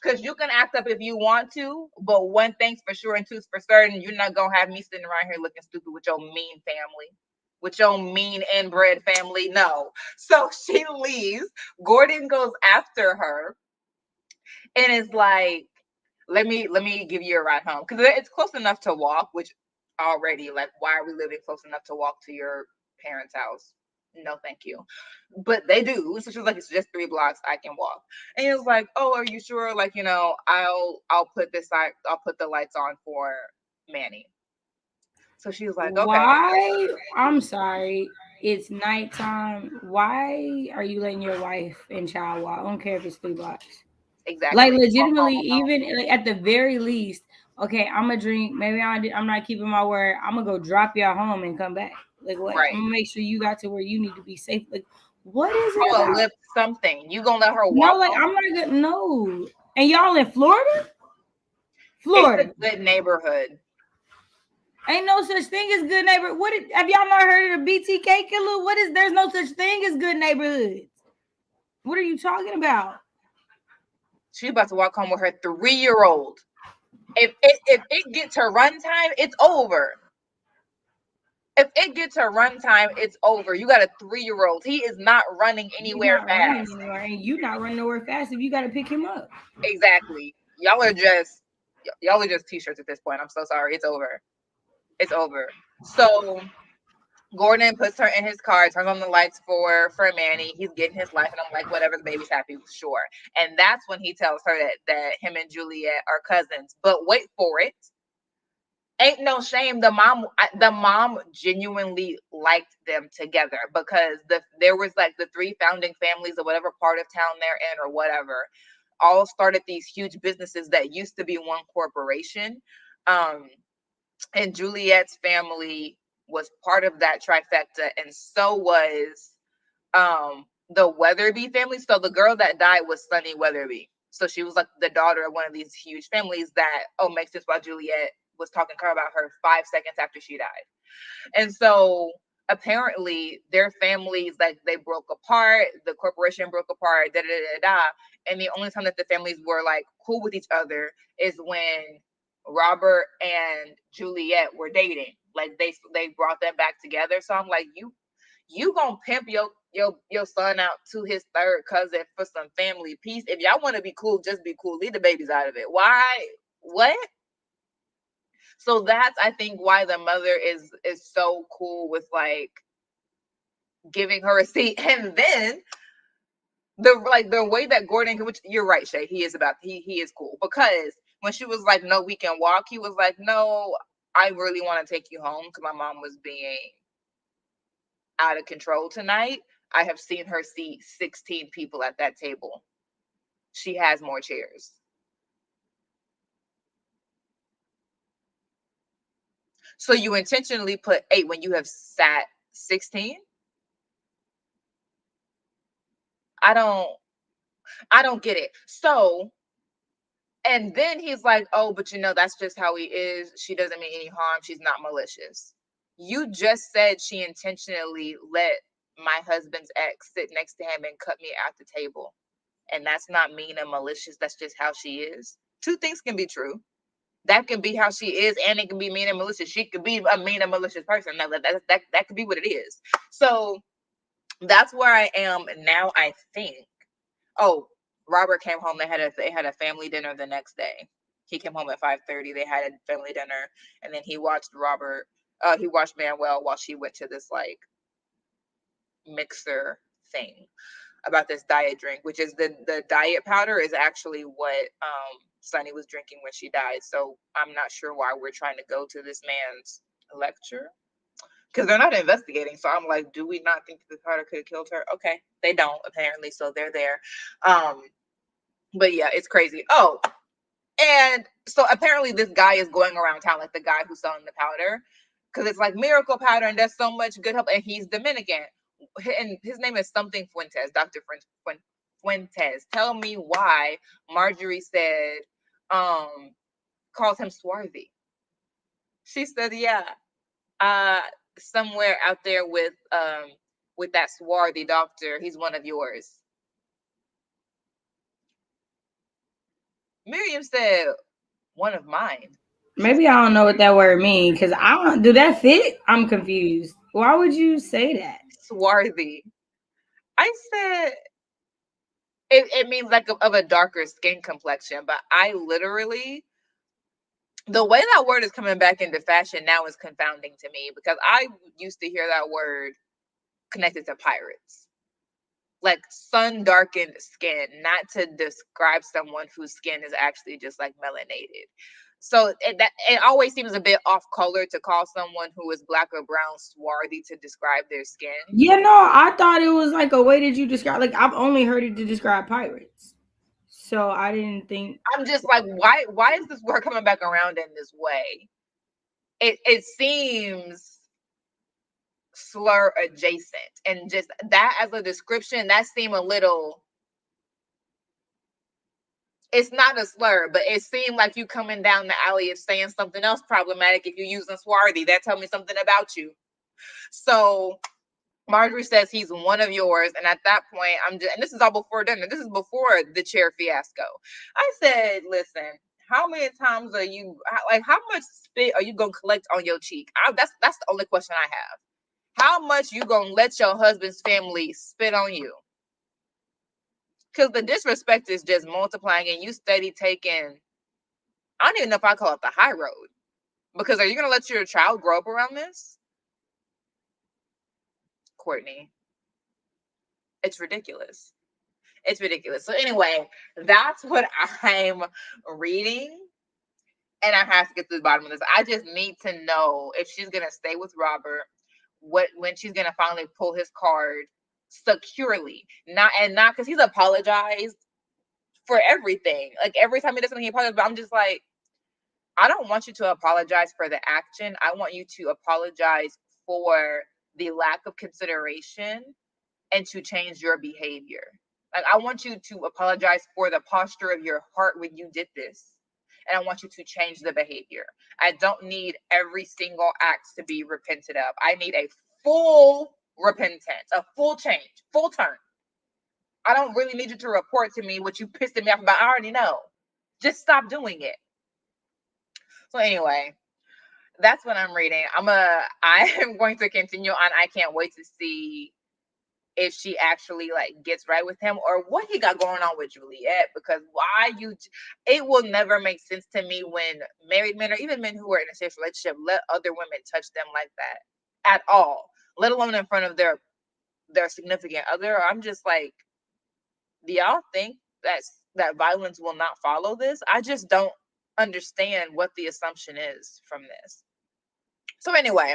because you can act up if you want to, but one thing's for sure and two's for certain, you're not going to have me sitting around here looking stupid with your mean family. With your mean inbred family. No. So she leaves. Gordon goes after her and is like, let me give you a ride home. Because it's close enough to walk, which already, like, why are we living close enough to walk to your parents' house? No, thank you. But they do. So she was like, it's just 3 blocks. I can walk. And he was like, oh, are you sure? Like, I'll put the lights on for Manny. So she was like, okay. Why? I'm sorry. It's nighttime. Why are you letting your wife and child walk? I don't care if it's 3 blocks. Like Exactly. legitimately, even like, at the very least, okay, I'm gonna drink. Maybe I'm not keeping my word. I'm gonna go drop y'all home and come back. Like what? Right. I'm gonna make sure you got to where you need to be safe. Like what is it I'm gonna about? lift something. You gonna let her No, walk like home? I'm not gonna no. And y'all in Florida? It's a Florida. good neighborhood. Ain't no such thing as good neighbor. Have y'all not heard of the BTK killer? There's no such thing as good neighborhoods. What are you talking about? She's about to walk home with her 3-year-old. If it gets her runtime, it's over. If it gets her runtime, it's over. You got a 3-year-old. He is not running He's anywhere not running fast. anywhere, and you not running nowhere fast if you got to pick him up. Exactly. Y'all are just t-shirts at this point. I'm so sorry. It's over. It's over. So Gordon puts her in his car, turns on the lights for Manny. He's getting his life, and I'm like, whatever, the baby's happy, sure. And that's when he tells her that him and Juliet are cousins. But wait for it. Ain't no shame. The mom genuinely liked them together because there was like the 3 founding families of whatever part of town they're in or whatever, all started these huge businesses that used to be one corporation. Um, and Juliet's family was part of that trifecta, and so was the Weatherby family. So the girl that died was Sunny Weatherby. So she was like the daughter of one of these huge families that makes sense why Juliet was talking to her about her 5 seconds after she died. And so apparently their families, like, they broke apart, the corporation broke apart, da da da da. And the only time that the families were like cool with each other is when Robert and Juliet were dating. Like they brought them back together. So I'm like, you gonna pimp your son out to his third cousin for some family peace? If y'all want to be cool, just be cool. Leave the babies out of it. Why? What? So that's, I think, why the mother is so cool with like giving her a seat. And then the way that Gordon, which you're right, Shay, he is cool, because when she was like, no, we can walk, he was like, no, I really want to take you home because my mom was being out of control tonight. I have seen her seat 16 people at that table. She has more chairs. So you intentionally put 8 when you have sat 16? I don't get it. So, and then he's like, oh, but that's just how he is. She doesn't mean any harm. She's not malicious. You just said she intentionally let my husband's ex sit next to him and cut me at the table. And that's not mean and malicious. That's just how she is. 2 things can be true. That can be how she is, and it can be mean and malicious. She could be a mean and malicious person. Now, that could be what it is. So that's where I am now, I think. Oh, Robert came home. They had a family dinner the next day. He came home at 5:30. They had a family dinner, and then he watched Manuel while she went to this like mixer thing about this diet drink, which is the diet powder is actually what Sunny was drinking when she died. So I'm not sure why we're trying to go to this man's lecture, because they're not investigating. So I'm like, do we not think the powder could have killed her? Okay, they don't apparently, so they're there. But yeah, it's crazy. Oh, And so apparently this guy is going around town, like the guy who's selling the powder, because it's like miracle powder and there's so much good help. And he's Dominican. And his name is something Fuentes, Dr. Fuentes. Tell me why Marjorie said, calls him swarthy. She said, yeah, uh, somewhere out there with that swarthy doctor, he's one of yours. Miriam said, one of mine. She Maybe said, I don't know what that word means because I don't. Do that fit? I'm confused. Why would you say that? swarthy. I said, it means like of a darker skin complexion, but I literally, the way that word is coming back into fashion now is confounding to me because I used to hear that word connected to pirates. Like sun darkened skin, not to describe someone whose skin is actually just like melanated. So it always seems a bit off color to call someone who is black or brown swarthy to describe their skin. Yeah, no, I thought it was like a way that you describe. Like I've only heard it to describe pirates, so I didn't think. I'm just like, why is this word coming back around in this way? It seems slur adjacent, and just that as a description, that seemed a little, it's not a slur, but it seemed like you coming down the alley of saying something else problematic. If you're using swarthy, that tell me something about you. So Marjorie says he's one of yours, and at that point, I'm just, and this is all before dinner. This is before the chair fiasco. I said, listen, how many times are you like? How much spit are you gonna collect on your cheek? That's the only question I have. How much you gonna let your husband's family spit on you? Because the disrespect is just multiplying, and you steady taking. I don't even know if I call it the high road. Because are you gonna let your child grow up around this, Courtney? It's ridiculous. It's ridiculous. So anyway, that's what I'm reading, and I have to get to the bottom of this. I just need to know if she's gonna stay with Robert, when she's gonna finally pull his card securely, not because he's apologized for everything. Like every time he does something, he apologizes. But I'm just like, I don't want you to apologize for the action. I want you to apologize for the lack of consideration and to change your behavior. Like, I want you to apologize for the posture of your heart when you did this. And I want you to change the behavior. I don't need every single act to be repented of. I need a full repentance, a full change, full turn. I don't really need you to report to me what you pissed me off about. I already know. Just stop doing it. So anyway, that's what I'm reading. I am going to continue on. I can't wait to see if she actually like gets right with him or what he got going on with Juliet, because it will never make sense to me when married men or even men who are in a safe relationship let other women touch them like that at all, let alone in front of their significant other. I'm just like, do y'all think that violence will not follow this? I just don't understand what the assumption is from this. So anyway,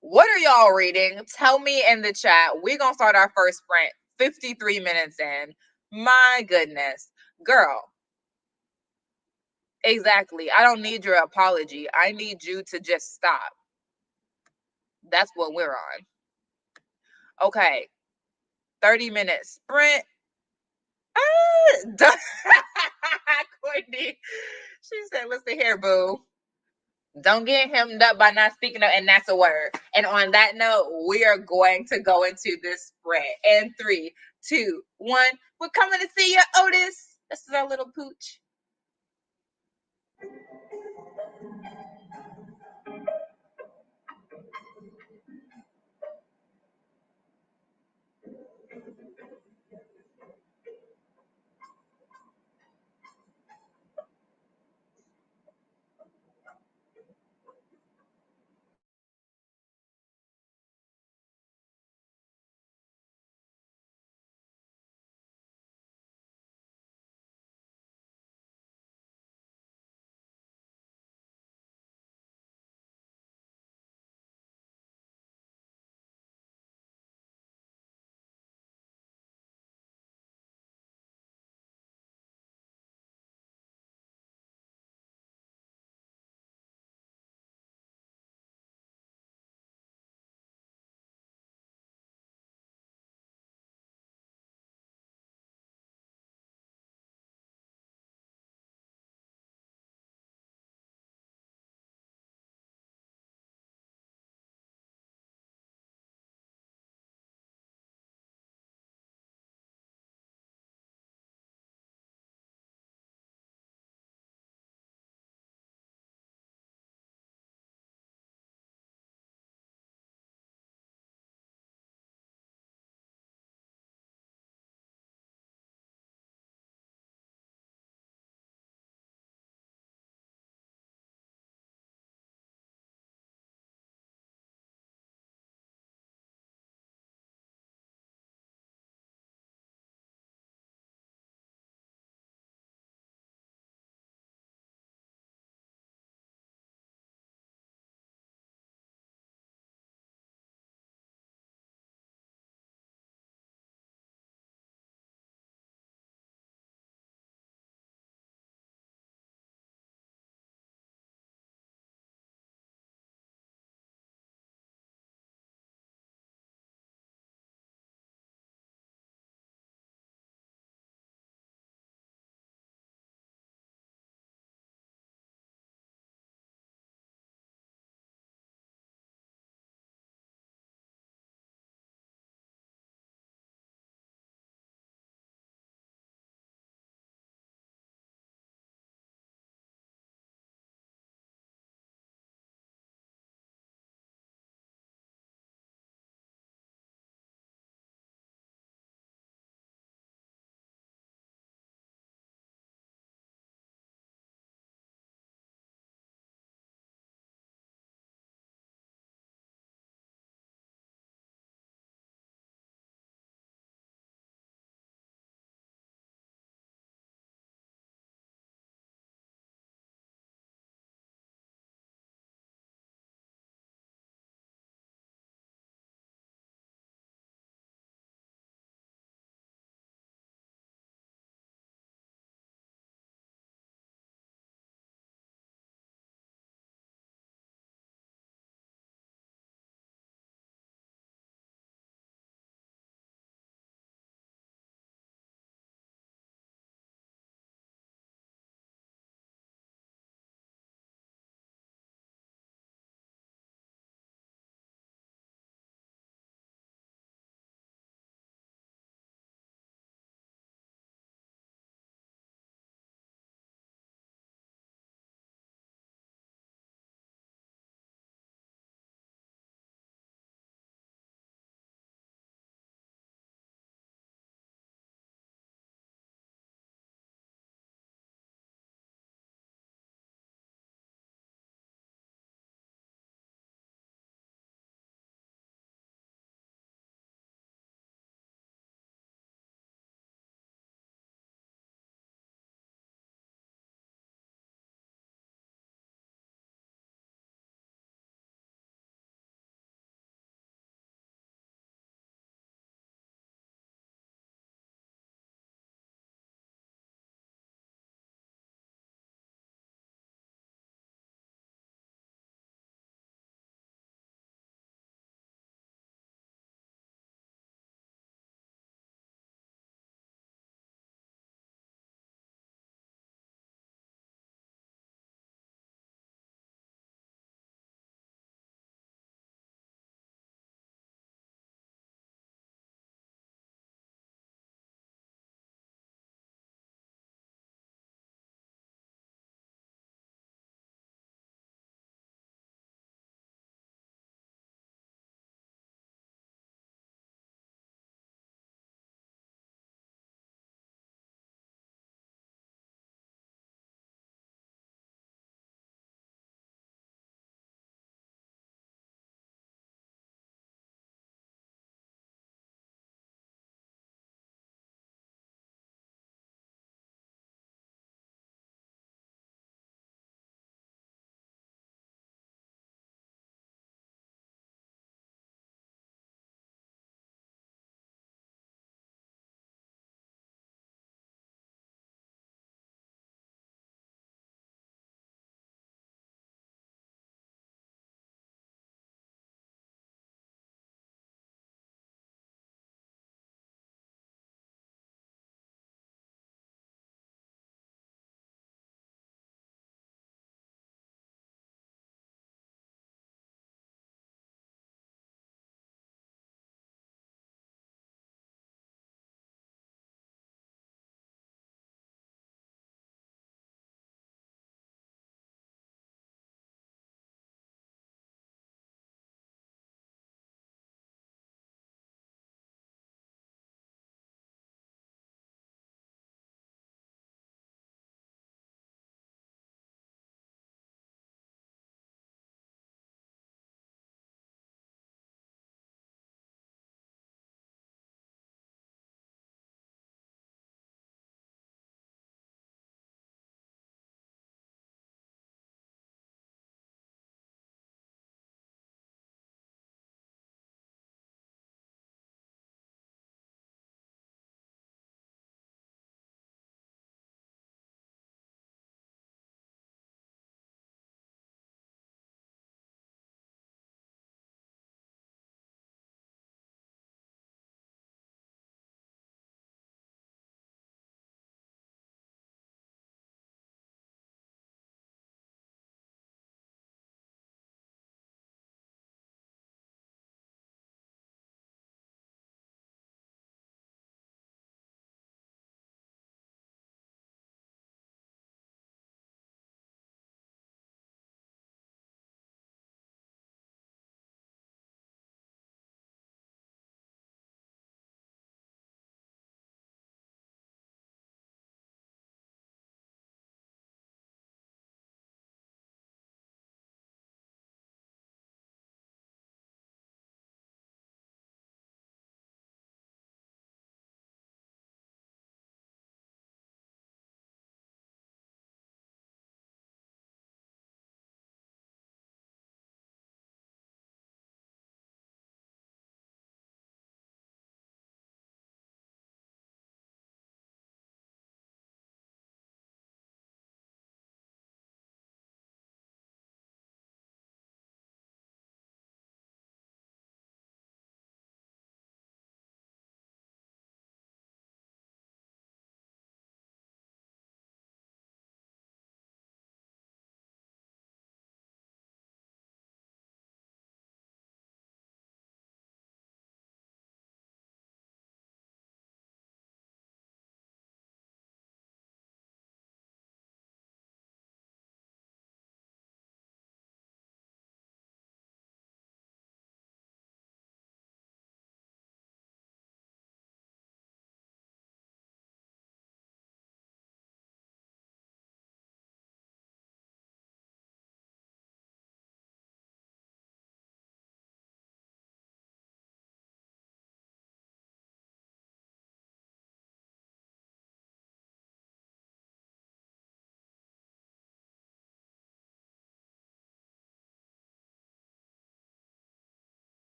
what are y'all reading? Tell me in the chat. We're going to start our first sprint 53 minutes in. My goodness. Girl, exactly. I don't need your apology. I need you to just stop. That's what we're on. Okay. 30 minutes sprint. Courtney. She said, listen here, boo. Don't get hemmed up by not speaking up, and that's a word. And on that note, we are going to go into this spread. And 3, 2, 1. We're coming to see you, Otis. This is our little pooch.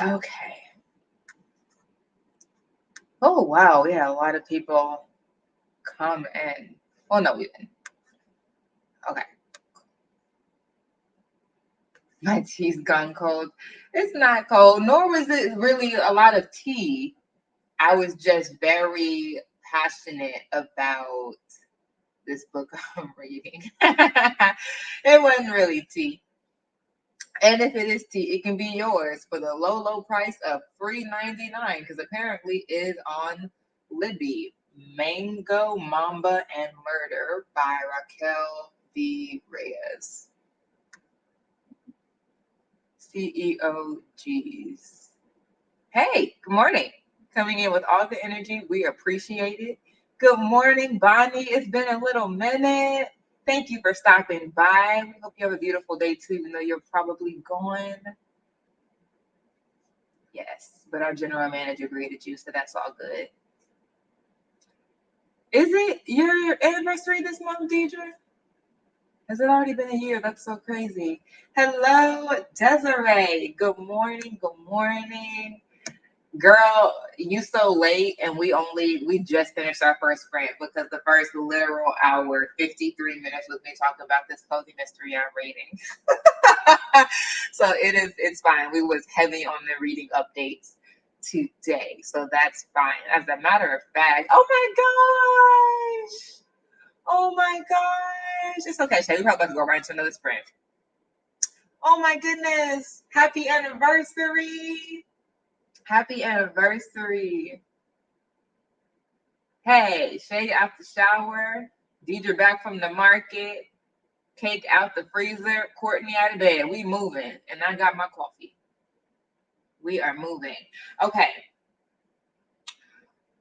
Okay. Oh wow, we had a lot of people come in. Oh no, we didn't. Okay. My tea's gone cold. It's not cold, nor was it really a lot of tea. I was just very passionate about this book I'm reading. It wasn't really tea. And if it is tea, it can be yours for the low, low price of $3.99 because apparently it is on Libby. Mango, Mamba, and Murder by Raquel V. Reyes. CEOGs. Hey, good morning. Coming in with all the energy. We appreciate it. Good morning, Bonnie. It's been a little minute. Thank you for stopping by. We hope you have a beautiful day too, even though you're probably gone. Yes, but our general manager greeted you, so that's all good. Is it your anniversary this month, Deidre? Has it already been a year? That's so crazy. Hello, Desiree. Good morning. Good morning. Girl, you so late, and we just finished our first sprint because the first literal hour, 53 minutes, was me talking about this cozy mystery I'm reading. So it's fine. We was heavy on the reading updates today, so that's fine. As a matter of fact, oh my gosh, it's okay, Shay. We're probably about to go right into another sprint. Oh my goodness, happy anniversary! Happy anniversary! Hey, Shay out the shower, Deidre back from the market, cake out the freezer, Courtney out of bed. We moving, and I got my coffee. We are moving. Okay.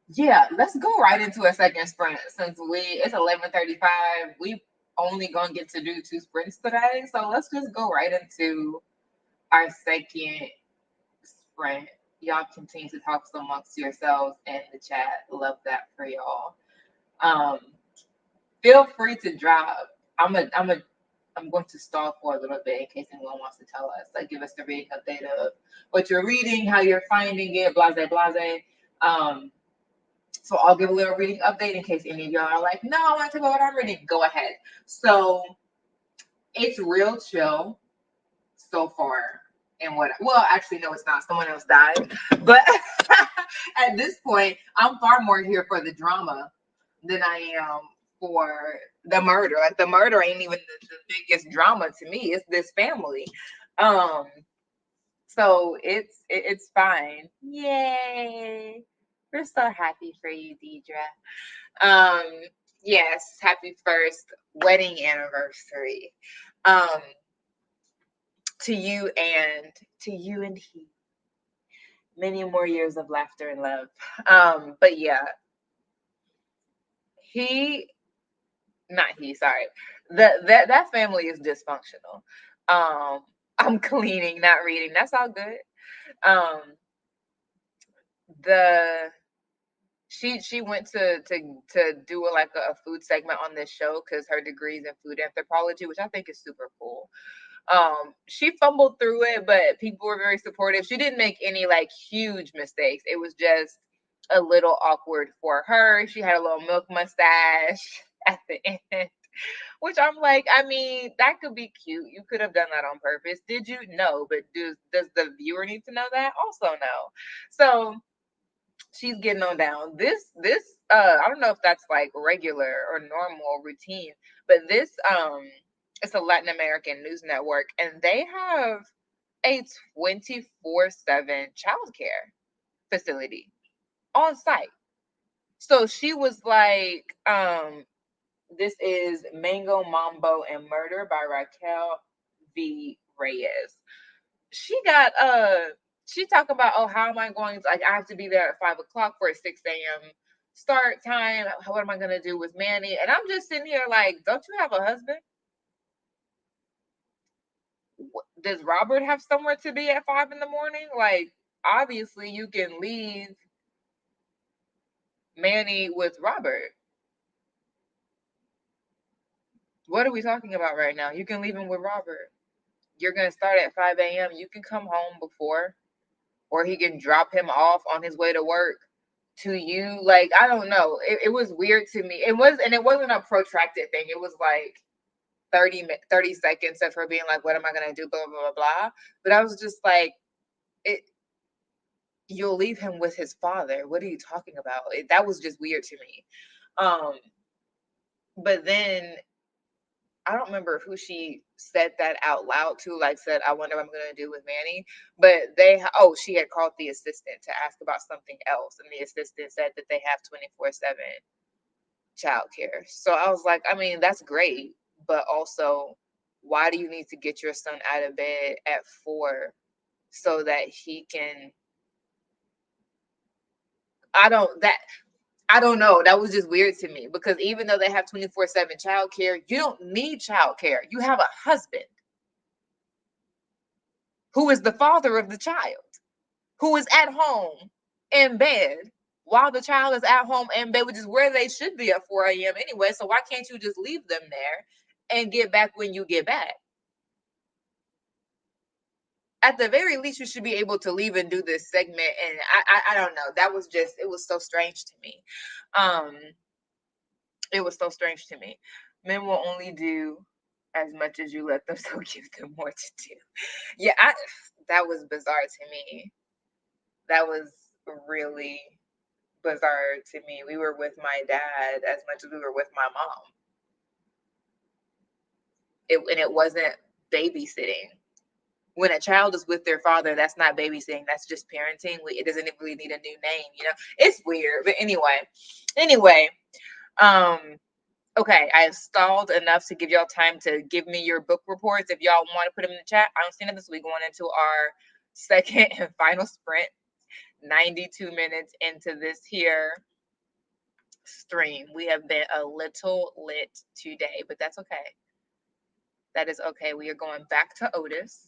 Yeah, let's go right into a second sprint since it's 11:35. We only gonna get to do 2 sprints today, so let's just go right into our second sprint. Y'all continue to talk amongst yourselves in the chat. Love that for y'all. Um, feel free to drop. I'm going to stall for a little bit in case anyone wants to tell us, like give us the reading update of what you're reading, how you're finding it, blase, blase. So I'll give a little reading update in case any of y'all are like, no, I want to talk about what I'm reading. Go ahead. So it's real chill so far. And well, actually, no, it's not. Someone else died. But at this point, I'm far more here for the drama than I am for the murder. Like the murder ain't even the biggest drama to me. It's this family. Um, so it's fine. Yay. We're so happy for you, Deidre. Yes, happy first wedding anniversary. Um, to you and he. Many more years of laughter and love. But yeah, sorry. That family is dysfunctional. I'm cleaning, not reading. That's all good. Um, the she went to do a food segment on this show because her degree's in food anthropology, which I think is super cool. She fumbled through it, but people were very supportive. She didn't make any like huge mistakes. It was just a little awkward for her. She had a little milk mustache at the end, which I'm like, I mean, that could be cute. You could have done that on purpose. Did you? No, but does the viewer need to know that? Also no. So she's getting on down. This I don't know if that's like regular or normal routine, but this it's a Latin American news network and they have a 24/7 childcare facility on site. So she was like, this is Mango, Mambo, and Murder by Raquel V. Reyes. She talked about, oh, how am I going to, like, I have to be there at 5 o'clock for a 6 a.m. start time. What am I going to do with Manny? And I'm just sitting here like, don't you have a husband? Does Robert have somewhere to be at 5 in the morning? Like, obviously you can leave Manny with Robert. What are we talking about right now? You can leave him with Robert. you're gonna start at 5 a.m. You can come home before, or he can drop him off on his way to work to you. Like, I don't know. It was weird to me. It wasn't a protracted thing. It was like 30 seconds of her being like, what am I gonna do? Blah blah blah blah. But I was just like, it you'll leave him with his father. What are you talking about? That was just weird to me. Um, but then I don't remember who she said that out loud to, like said, I wonder what I'm gonna do with Manny. But she had called the assistant to ask about something else, and the assistant said that they have 24/7 childcare. So I was like, I mean, that's great, but also, why do you need to get your son out of bed at 4 so that he can? I don't know. That was just weird to me, because even though they have 24/7 childcare, you don't need childcare. You have a husband who is the father of the child, who is at home in bed while the child is at home in bed, which is where they should be at 4 a.m. anyway. So why can't you just leave them there and get back when you get back? At the very least, you should be able to leave and do this segment. And I don't know. That was just, it was so strange to me. Um, it was so strange to me. Men will only do as much as you let them, so give them more to do. Yeah, that was bizarre to me. That was really bizarre to me. We were with my dad as much as we were with my mom. And it wasn't babysitting. When a child is with their father, that's not babysitting. That's just parenting. It doesn't really need a new name, you know. It's weird, but anyway. Um, okay, I have stalled enough to give y'all time to give me your book reports. If y'all want to put them in the chat, I don't see nothing. So we're going into our second and final sprint. 92 minutes into this here stream. We have been a little lit today, but that's okay. That is okay. We are going back to Otis.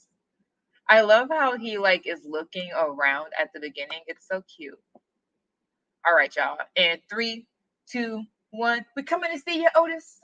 I love how he like is looking around at the beginning. It's so cute. All right, y'all. And 3, 2, 1. We coming to see you, Otis.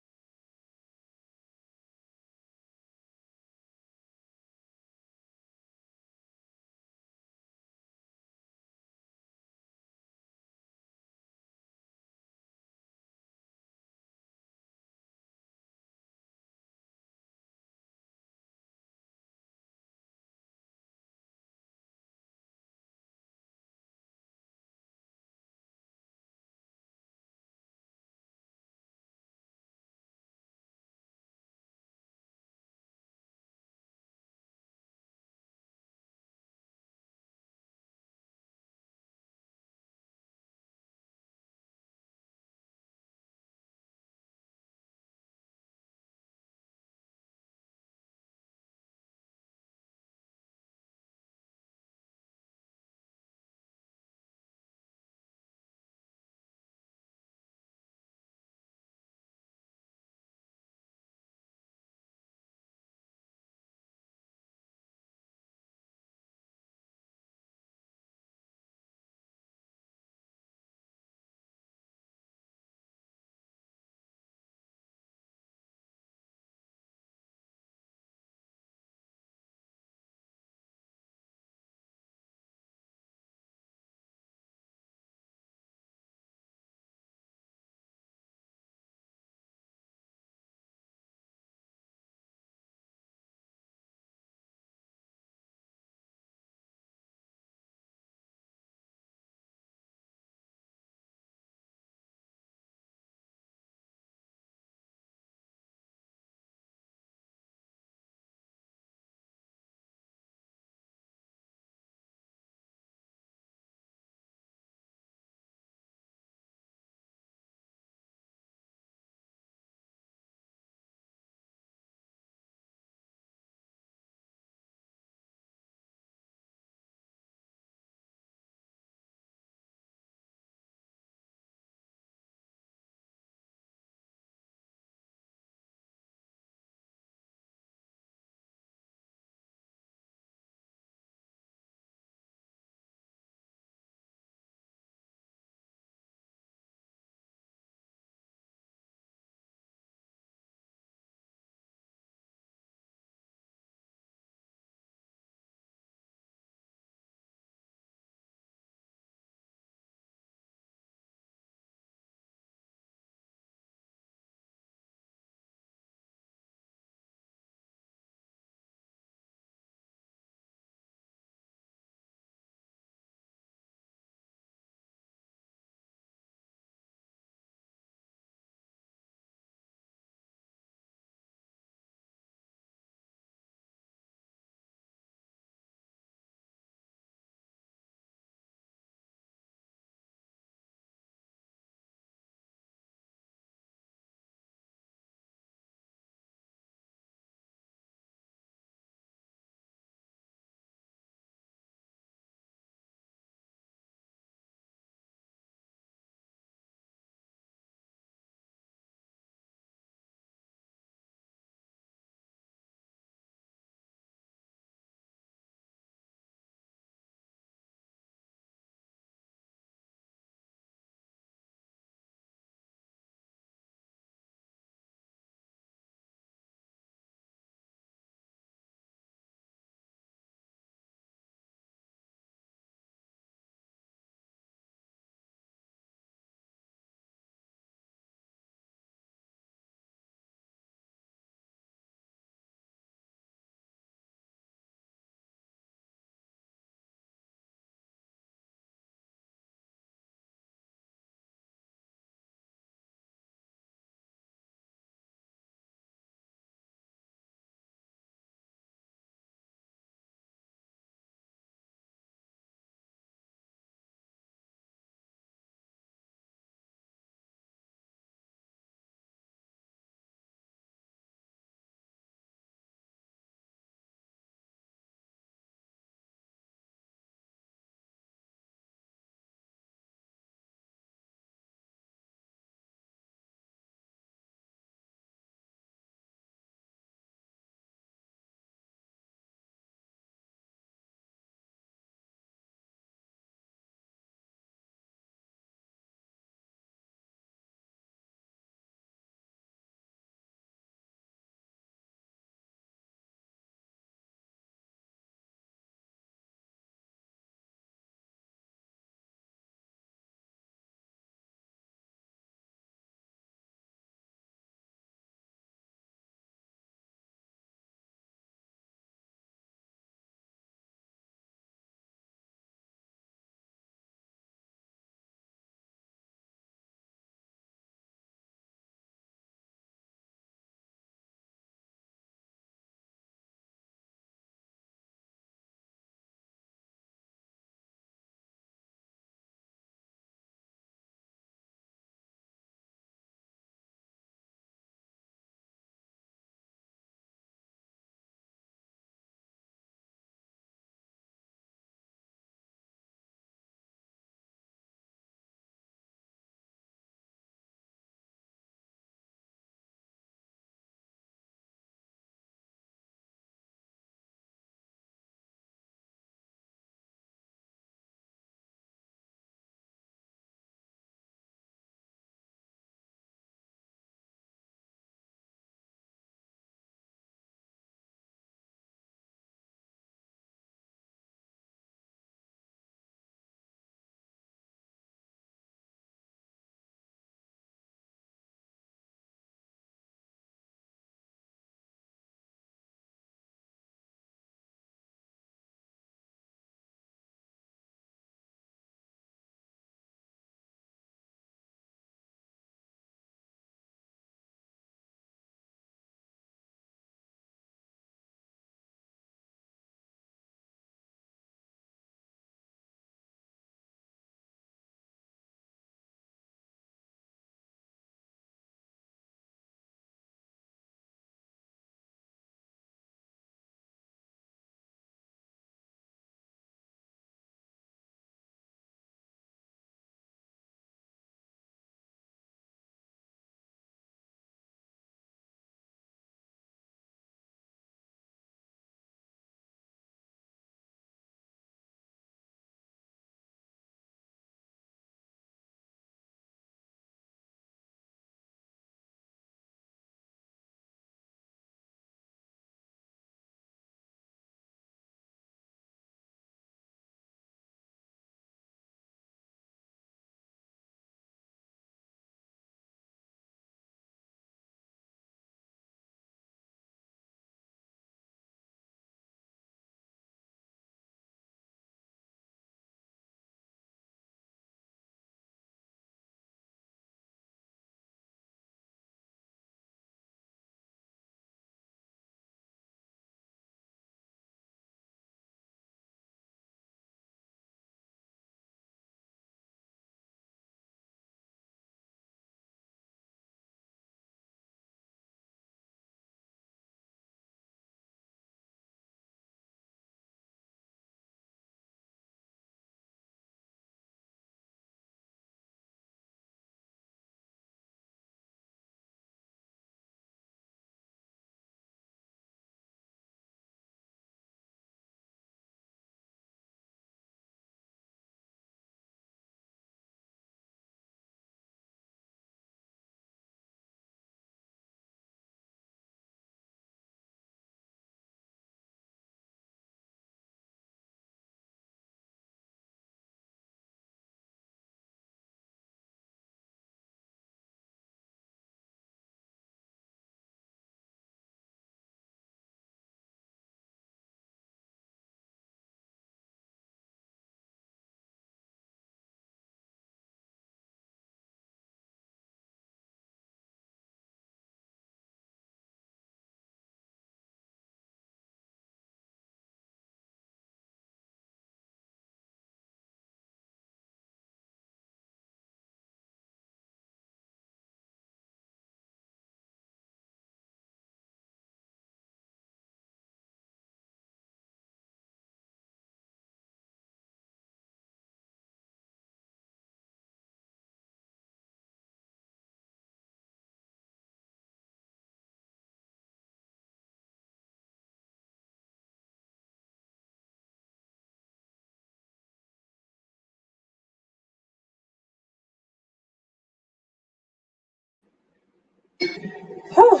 Whew.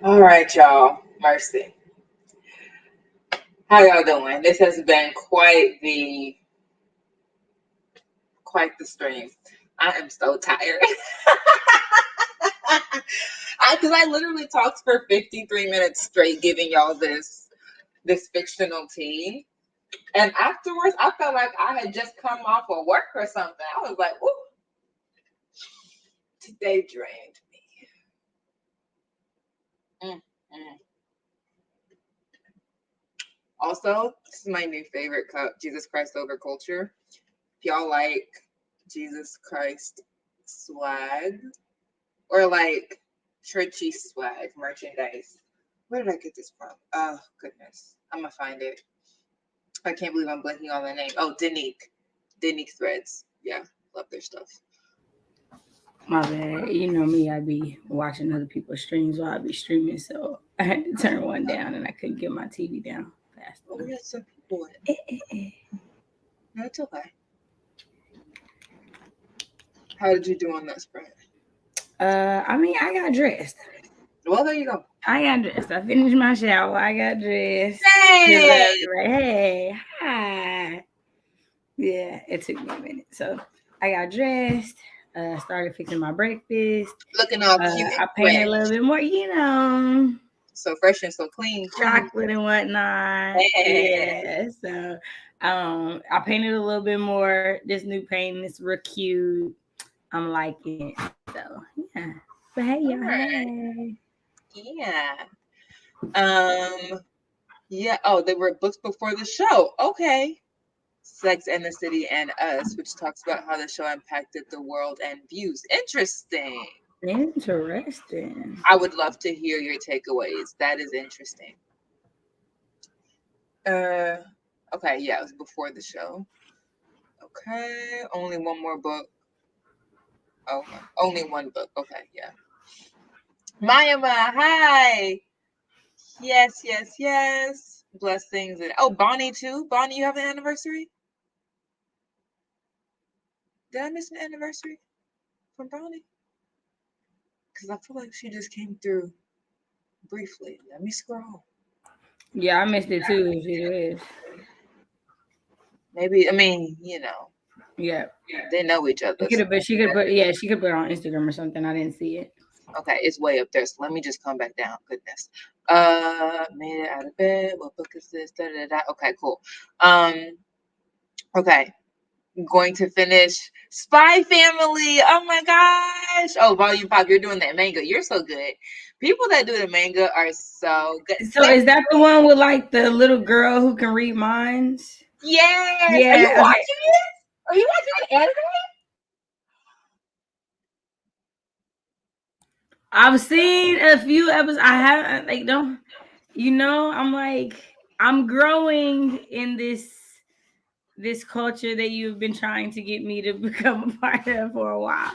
All right, y'all. Mercy. How y'all doing? This has been quite the stream. I am so tired. Because I literally talked for 53 minutes straight giving y'all this fictional tea. And afterwards, I felt like I had just come off of work or something. I was like, ooh, today drained me. Mm-mm. Also, this is my new favorite cup, Jesus Christ over culture. If y'all like Jesus Christ swag or like churchy swag merchandise, where did I get this from? Oh, goodness. I'm going to find it. I can't believe I'm blanking on the name. Oh, Denique Threads. Yeah, love their stuff. My bad. You know me, I be watching other people's streams while I be streaming, so I had to turn one down and I couldn't get my TV down fast Oh, we enough. got some people. No, it's okay. How did you do on that sprint? I mean, I got dressed. Well, there you go. I got dressed. I finished my shower. I got dressed. Hey! Like, hey, hi. Yeah, it took me a minute. So I got dressed. Started fixing my breakfast. Looking all cute and I painted a fresh. little bit more, So fresh and so clean. chocolate and whatnot. Hey. Yeah. So I painted a little bit more. This new painting is real cute. I'm liking it. So yeah. But hey y'all, hey. Yeah. Yeah. Oh, they were books before the show. Okay. Sex and the City and Us, which talks about how the show impacted the world and views. Interesting. Interesting. I would love to hear your takeaways. That is interesting. Okay, yeah, it was before the show. Okay, only one more book. Oh, only one book. Okay, yeah. Mayama, hi. Yes, yes, yes. Blessings. And oh, Bonnie too. Bonnie, you have an anniversary? Did I miss an anniversary from Bonnie? Because I feel like she just came through briefly. Let me scroll. Yeah, I missed it too. If it is. Maybe, I mean, Yeah. they know each other. She could have put. She could put. Yeah, she could put it on Instagram or something. I didn't see it. Okay, it's way up there. So let me just come back down. Goodness. Made it out of bed. What book is this? Da, da, da. Okay, cool. Okay. I'm going to finish Spy Family. Oh my gosh. Oh, volume 5. You're doing that manga. You're so good. People that do the manga are so good. So is that the one with like the little girl who can read minds? Yes. Are you Yeah. watching Okay. it? Are you watching the anime? I've seen a few episodes. I haven't like don't. I'm like I'm growing in this culture that you've been trying to get me to become a part of for a while.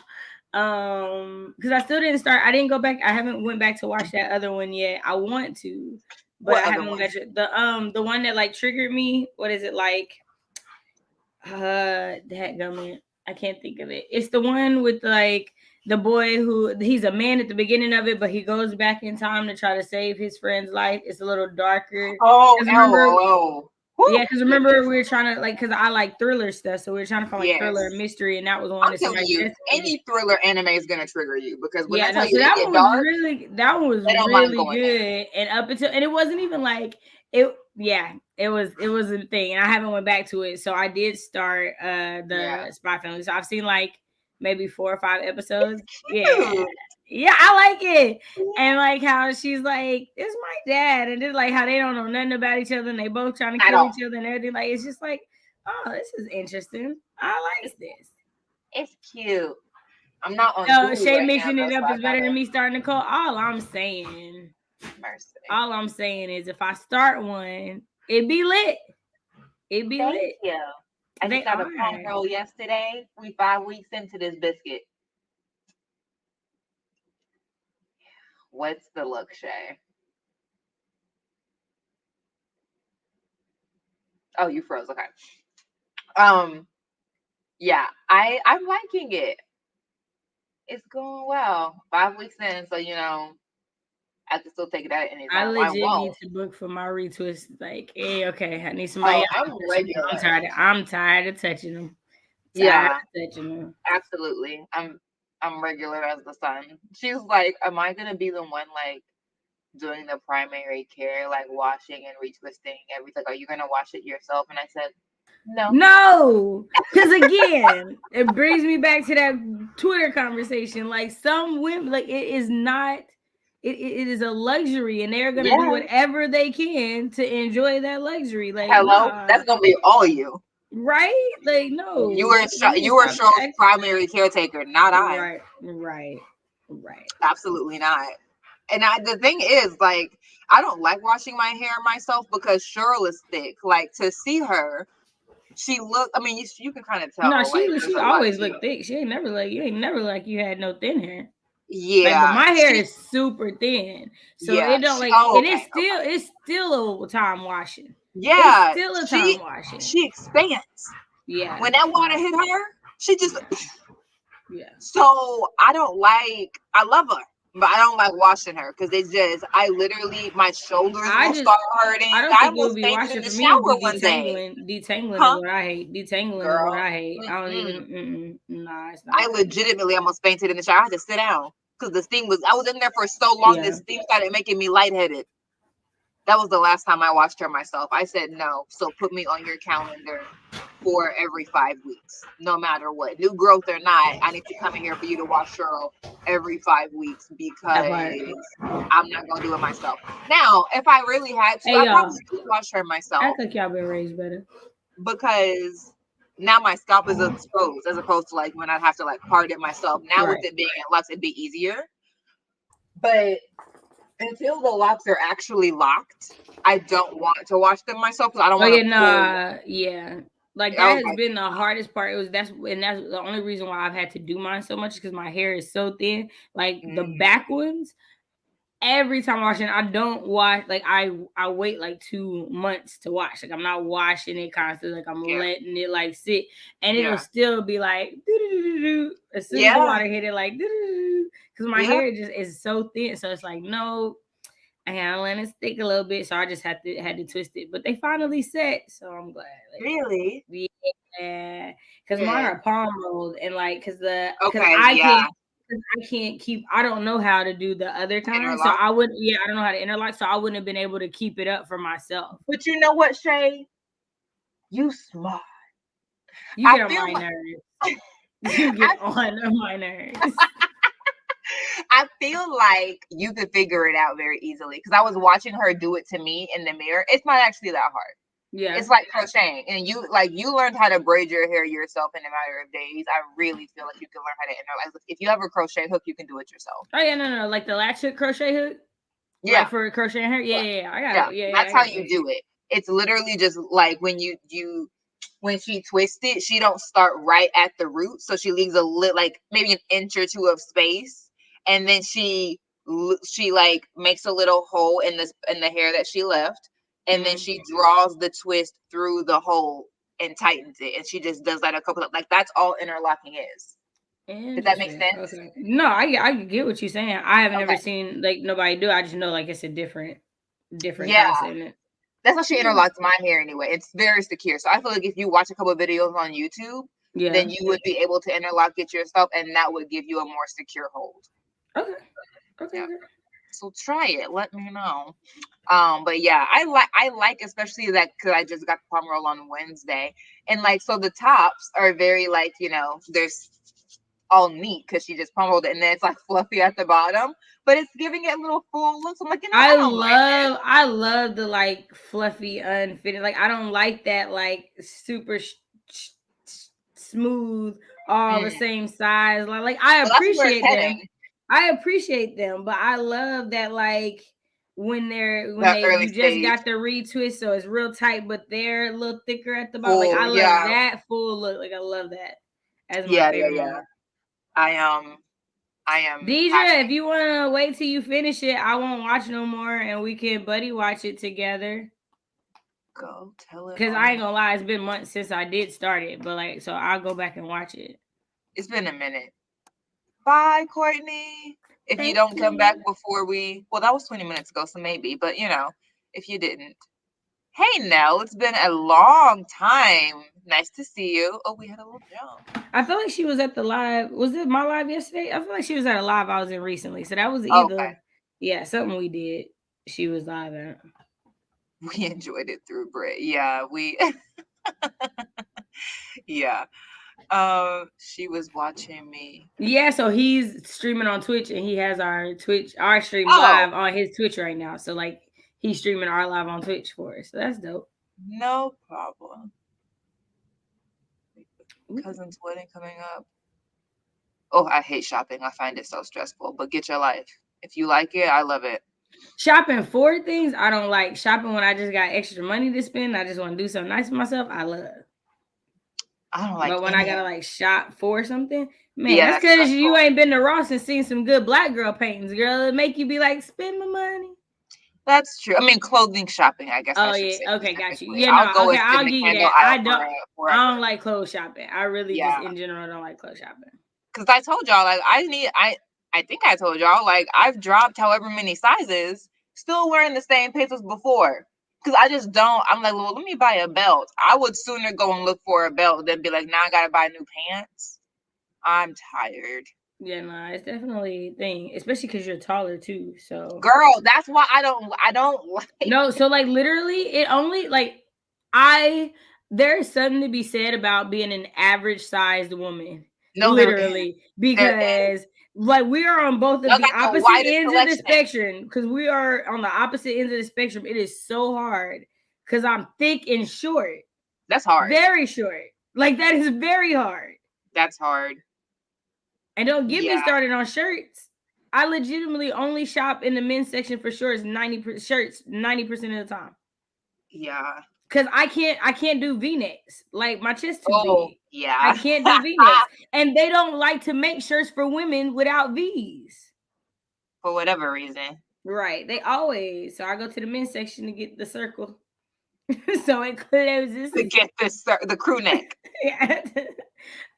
Because I still didn't start. I didn't go back. I haven't went back to watch that other one yet. I want to, but What I other haven't one? went back to the one that like triggered me. What is it like? That gummit. I can't think of it. It's the one with like the boy who he's a man at the beginning of it, but he goes back in time to try to save his friend's life. It's a little darker. Oh, Because remember, oh. yeah, Whew, because remember goodness. we were trying to like because I like thriller stuff, so we were trying to find like thriller and Yes. mystery, and that was one I'm that telling somebody you, suggested. any thriller anime is gonna trigger you because when I Yeah, tell no, you so they that get one was dark, really they don't mind really going there. good, and up until and it wasn't even like it. Yeah, it was a thing, and I haven't went back to it. So I did start Yeah. the Spy Family. So I've seen like maybe 4 or 5 episodes. Yeah, Cute. yeah, I like it, and like how she's like, "It's my dad," and then like how they don't know nothing about each other, and they both trying to At kill all. each other and everything. Like it's just like, oh, this is interesting. I like It's, this. it's cute. I'm not on No, Hulu Shay right now mixing though, it so up I is better than gotta me starting to call. mercy. All I'm saying is if I start one, it be lit. It be Thank lit. you. I just They got a are. phone roll yesterday. We 5 weeks into this biscuit. What's the look, Shay? Oh, you froze. Okay. Yeah, I'm liking it. It's going well. 5 weeks in, so I can still take it at any I time. I legit need won't. to book for my retwist. Like, hey, okay, I need somebody Oh, else to I'm touch them. I'm regular. tired. I'm tired of touching them. Tired Yeah, of touching them. absolutely. I'm regular as the sun. She's like, am I gonna be the one like doing the primary care, like washing and retwisting everything? Are you gonna wash it yourself? And I said, no. No, because again, it brings me back to that Twitter conversation. Like some women, like it is not. It is a luxury, and they're gonna do Yeah. whatever they can to enjoy that luxury. Like, Hello. nah, That's gonna be all you. right? Like, You no, were we need to you were stop Cheryl's that. primary caretaker, not I. Right, right, right. Absolutely not. And the thing is, like, I don't like washing my hair myself because Cheryl is thick. Like to see her, she look. I mean, you can kind of No, tell like there's she a lot always to looked it. thick. She ain't never like you ain't never like you had no thin hair. Like, but Yeah, my hair is super thin, so yeah. it don't like, Oh, and okay, okay. it's still a time washing. It's Yeah, still a time she washing. she expands Yeah, when that water no, hit her. She just yeah. so I don't like. I love her, but I don't like washing her because it's just I literally my shoulders I will just start hurting. I don't I think it would almost be fainted in washing the for me. It would shower be one day. detangling. Detangling is Huh, what I hate. Detangling is what girl? I hate. I don't Mm-mm. even. Nah, it's I not for me. legitimately almost fainted in the shower. I had to sit down because the steam was. I was in there for so long. Yeah. This steam started making me lightheaded. That was the last time I watched her myself. I said no. So put me on your calendar for every 5 weeks, no matter what, new growth or not. I need to come in here for you to watch Cheryl every 5 weeks That part. because I'm not gonna do it myself. Now, if I really had to, Hey I y'all, probably would wash her act myself like y'all been raised better. because now my scalp is exposed as opposed to like when I'd have to like part it myself. Now with Right. it being in locks, it'd be easier. But until the locks are actually locked, I don't want to wash them myself because I don't Oh want yeah, to pull. nah, yeah. Like I that was has like, been the hardest part. It was that's the only reason why I've had to do mine so much because my hair is so thin. Like the mm, back ones, every time I wash it, I don't wash. Like I wait like 2 months to wash. Like I'm not washing it constantly. Like I'm yeah, letting it like sit, and it'll yeah, still be like doo-doo-doo-doo-doo as soon as the yeah, water hit it, like because my yeah. hair just is so thin. So it's like no, I gotta let it stick a little bit. So I just had to twist it, but they finally set. So I'm glad. Like Really? yeah, because mine Good. are palm rolled and like because Okay, yeah. I can't keep. I don't know how to do the other kind, so Interlock. I wouldn't. Yeah, I don't know how to interlock, so I wouldn't have been able to keep it up for myself. But you know what, Shay? You smart. You I get on feel my like nerves. You I get on my nerves. I feel like you could figure it out very easily because I was watching her do it to me in the mirror. It's not actually that hard. Yeah. It's like crocheting, and you learned how to braid your hair yourself in a matter of days. I really feel like you can learn how to interlock. If you have a crochet hook, you can do it yourself. Oh yeah, no, like the latch hook crochet hook, like Yeah, for crocheting hair. Yeah, yeah, yeah, yeah. I got yeah. it. Yeah, yeah, That's I how got you it. do it. It's literally just like when you when she twists it, she don't start right at the root, so she leaves a little, like maybe an inch or two of space, and then she like makes a little hole in the hair that she left, and then Mm. she draws the twist through the hole and tightens it, and she just does that a couple of, like that's all interlocking is. Does that make Interesting. sense? Okay. No, I get what you're saying. I haven't Okay. ever seen like nobody do. I just know like it's a different Yeah. concept. That's how she Yeah. interlocks my hair anyway. It's very secure. So I feel like if you watch a couple of videos on YouTube, then Yeah. you would be able to interlock it yourself, and that would give you a more secure hold. Okay. Okay. Yeah. Okay. So try it. Let me know. But yeah, I like especially that because I just got the palm roll on Wednesday, and like so the tops are very like there's all neat because she just palm rolled it, and then it's like fluffy at the bottom, but it's giving it a little full look. So I'm like, I don't mind this. I love the like fluffy unfitted. Like I don't like that like super smooth, all the Mm. same size. Like I Well, that's where it's appreciate them. heading. I appreciate them, but I love that like when The they early you just stage. got the retwist, so it's real tight, but they're a little thicker at the bottom. Like Full, I love yeah. that full look. Like I love that as my Yeah, yeah, favorite yeah. moment. I I am Deidre, if passionate. you want to wait till you finish it, I won't watch no more, and we can buddy watch it together. Go tell it Cause on I the. ain't gonna lie, it's been months since I did start it, but like, so I'll go back and watch it. It's been a minute. Bye, Courtney. If you Thank don't come back you. before that was 20 minutes ago, so maybe, but if you didn't. Hey, Nell, it's been a long time. Nice to see you. Oh, we had a little jump. I feel like she was at the live. Was it my live yesterday? I feel like she was at a live I was in recently. So that was Okay. either, yeah, something we did. She was live at. We enjoyed it through Brit. Yeah, yeah. She was watching me. Yeah, so he's streaming on Twitch and he has our stream Oh, live on his Twitch right now. So like he's streaming our live on Twitch for us. So that's dope. no problem. Ooh. Cousin's wedding coming up. Oh, I hate shopping. I find it so stressful. But get your life. If you like it, I love it. Shopping for things, I don't like. Shopping when I just got extra money to spend, I just want to do something nice for myself, I love. I don't like But when I any gotta of like shop for something, man, Yeah, that's that's because you stressful. ain't been to Ross and seen some good black girl paintings, girl. It make you be like, spend my money. That's true. I mean, clothing shopping, I guess I Oh should say yeah, okay, got you. specifically. Yeah, I'll no, go okay, and sit I'll in the give you candle that. aisle for I forever. don't like clothes shopping. I really just Yeah. in general don't like clothes shopping. Because I told y'all, like, I think I told y'all, like, I've dropped however many sizes, still wearing the same pants as before. Because I just don't, I'm like, well, let me buy a belt. I would sooner go and look for a belt than be like, now I gotta buy new pants. I'm tired. Yeah, no, it's definitely a thing, especially because you're taller too. So, Girl, that's why I don't like. no, so like literally, it only like there's something to be said about being an average sized woman, No, there is. literally, There is. because like we are on both Y'all of the got the opposite widest ends of the selection. spectrum. Because we are on the opposite ends of the spectrum. It is so hard because I'm thick and short, That's hard. very short. Like that is very hard. That's hard. And don't get me Yeah. started on shirts. I legitimately only shop in the men's section for shirts 90% of the time. Yeah. Cause I can't do V-necks. Like my chest too Oh, big. I yeah. can't do V-necks. And they don't like to make shirts for women without V's. For whatever reason. Right. They always. So I go to the men's section to get the circle. So it closes. To get the crew neck. Yeah.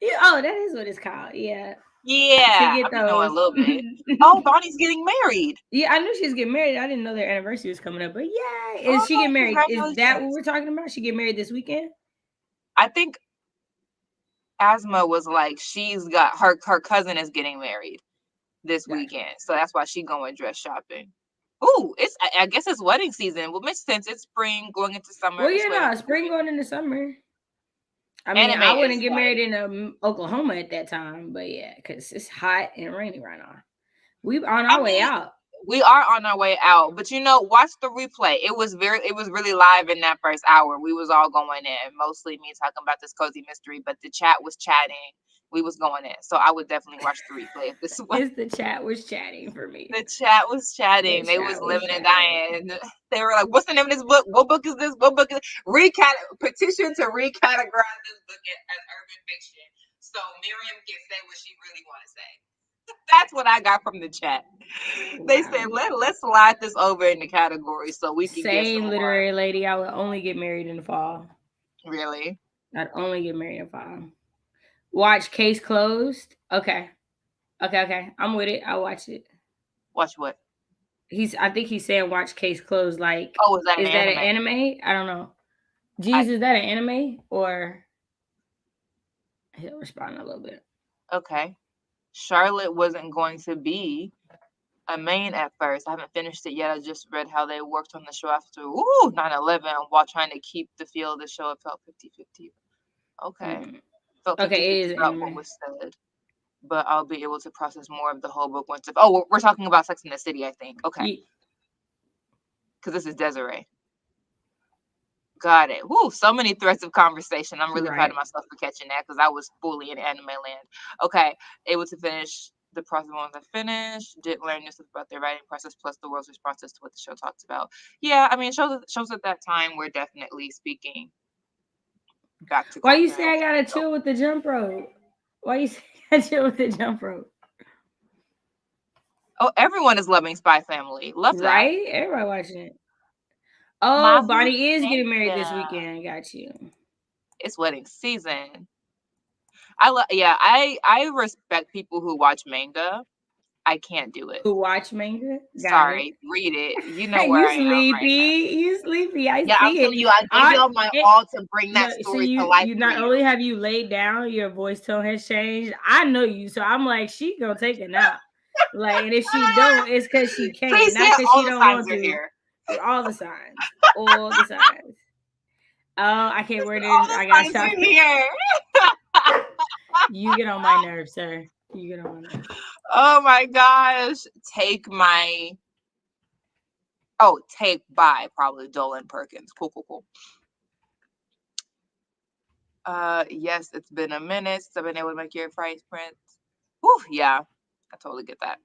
Yeah, oh, that is what it's called. Yeah. To Yeah. get I mean, know a those. little bit. Oh, Bonnie's getting married. Yeah, I knew she was getting married. I didn't know their anniversary was coming up. But yeah, is she Oh, getting married? Is that what congratulations. we're talking about? She get married this weekend? I think Asma was like, she's got her cousin is getting married this Gotcha. weekend. So that's why she going dress shopping. Ooh, I guess it's wedding season. Well, makes sense. It's spring going into summer. Well, It's yeah, wedding no, spring season. going into summer. I mean, Anime I wouldn't is get married like, in Oklahoma at that time, but yeah, because it's hot and rainy right now. We on I our way mean, out. we are on our way out, but watch the replay. It was really live in that first hour. We was all going in, mostly me talking about this cozy mystery, but the chat was chatting. We was going in, so I would definitely watch the replay if this one. It's the chat was chatting for me. The chat was The chatting. They was chat was living and chatting. dying. They were like, "What's the name of this book? What book is this? What book is petition to recategorize this book as urban fiction so Miriam can say what she really want to say." That's what I got from the chat. They said, Wow. let's slide this over in the category so we can get some Same more. literary lady. I would only get married in the fall. Really? I'd only get married in the fall. Watch Case Closed. Okay. Okay. I'm with it. I'll watch it. Watch what? I think he's saying watch Case Closed. Like, Oh, is that an is that an anime? anime? I don't know. Jeez, is that an anime? Or he'll respond in a little bit. Okay. Charlotte wasn't going to be a main at first. I haven't finished it yet. I just read how they worked on the show after 9/11 while trying to keep the feel of the show. It felt 50-50. Okay. Felt Okay, 50-50 it is about what anime. was said. But I'll be able to process more of the whole book once. We're talking about Sex in the City, I think. Okay. Because this is Desiree. Got it. Woo, so many threads of conversation. I'm really proud of myself for catching that because I was fully in anime land. Okay, able to finish the process once I finished. Did learn new stuff about their writing process plus the world's responses to what the show talks about. Yeah, I mean, shows at that time were definitely speaking back to Why you culture. say I gotta chill with the jump rope? Why you say I gotta chill with the jump rope? Oh, everyone is loving Spy Family. Love that. Right? Everybody watching it. Oh, Mavu, Bonnie is thank getting married this ya. weekend. Got you. It's wedding season. Yeah, I respect people who watch manga. I can't do it. Who watch manga? Got it. Sorry, read it. You know where You I am right now. sleepy. You sleepy. I Yeah, I'm see telling it. you, I gave I it all my it, all to bring that look. So story to life you for not you. only have you laid down, your voice tone has changed. I know you, so I'm like, she gonna take a nap. Like, and if she don't, it's because she can't, Please say not because all she the don't signs want are to. here. All the signs, all the signs. Oh, I can't wear All this. the I got signs shot. are here. You get on my nerves, sir. You get on my nerves. Oh my gosh. Take by probably Dolan Perkins. Cool. Yes, it's been a minute since I've been able to make your price prints. Whew, yeah, I totally get that.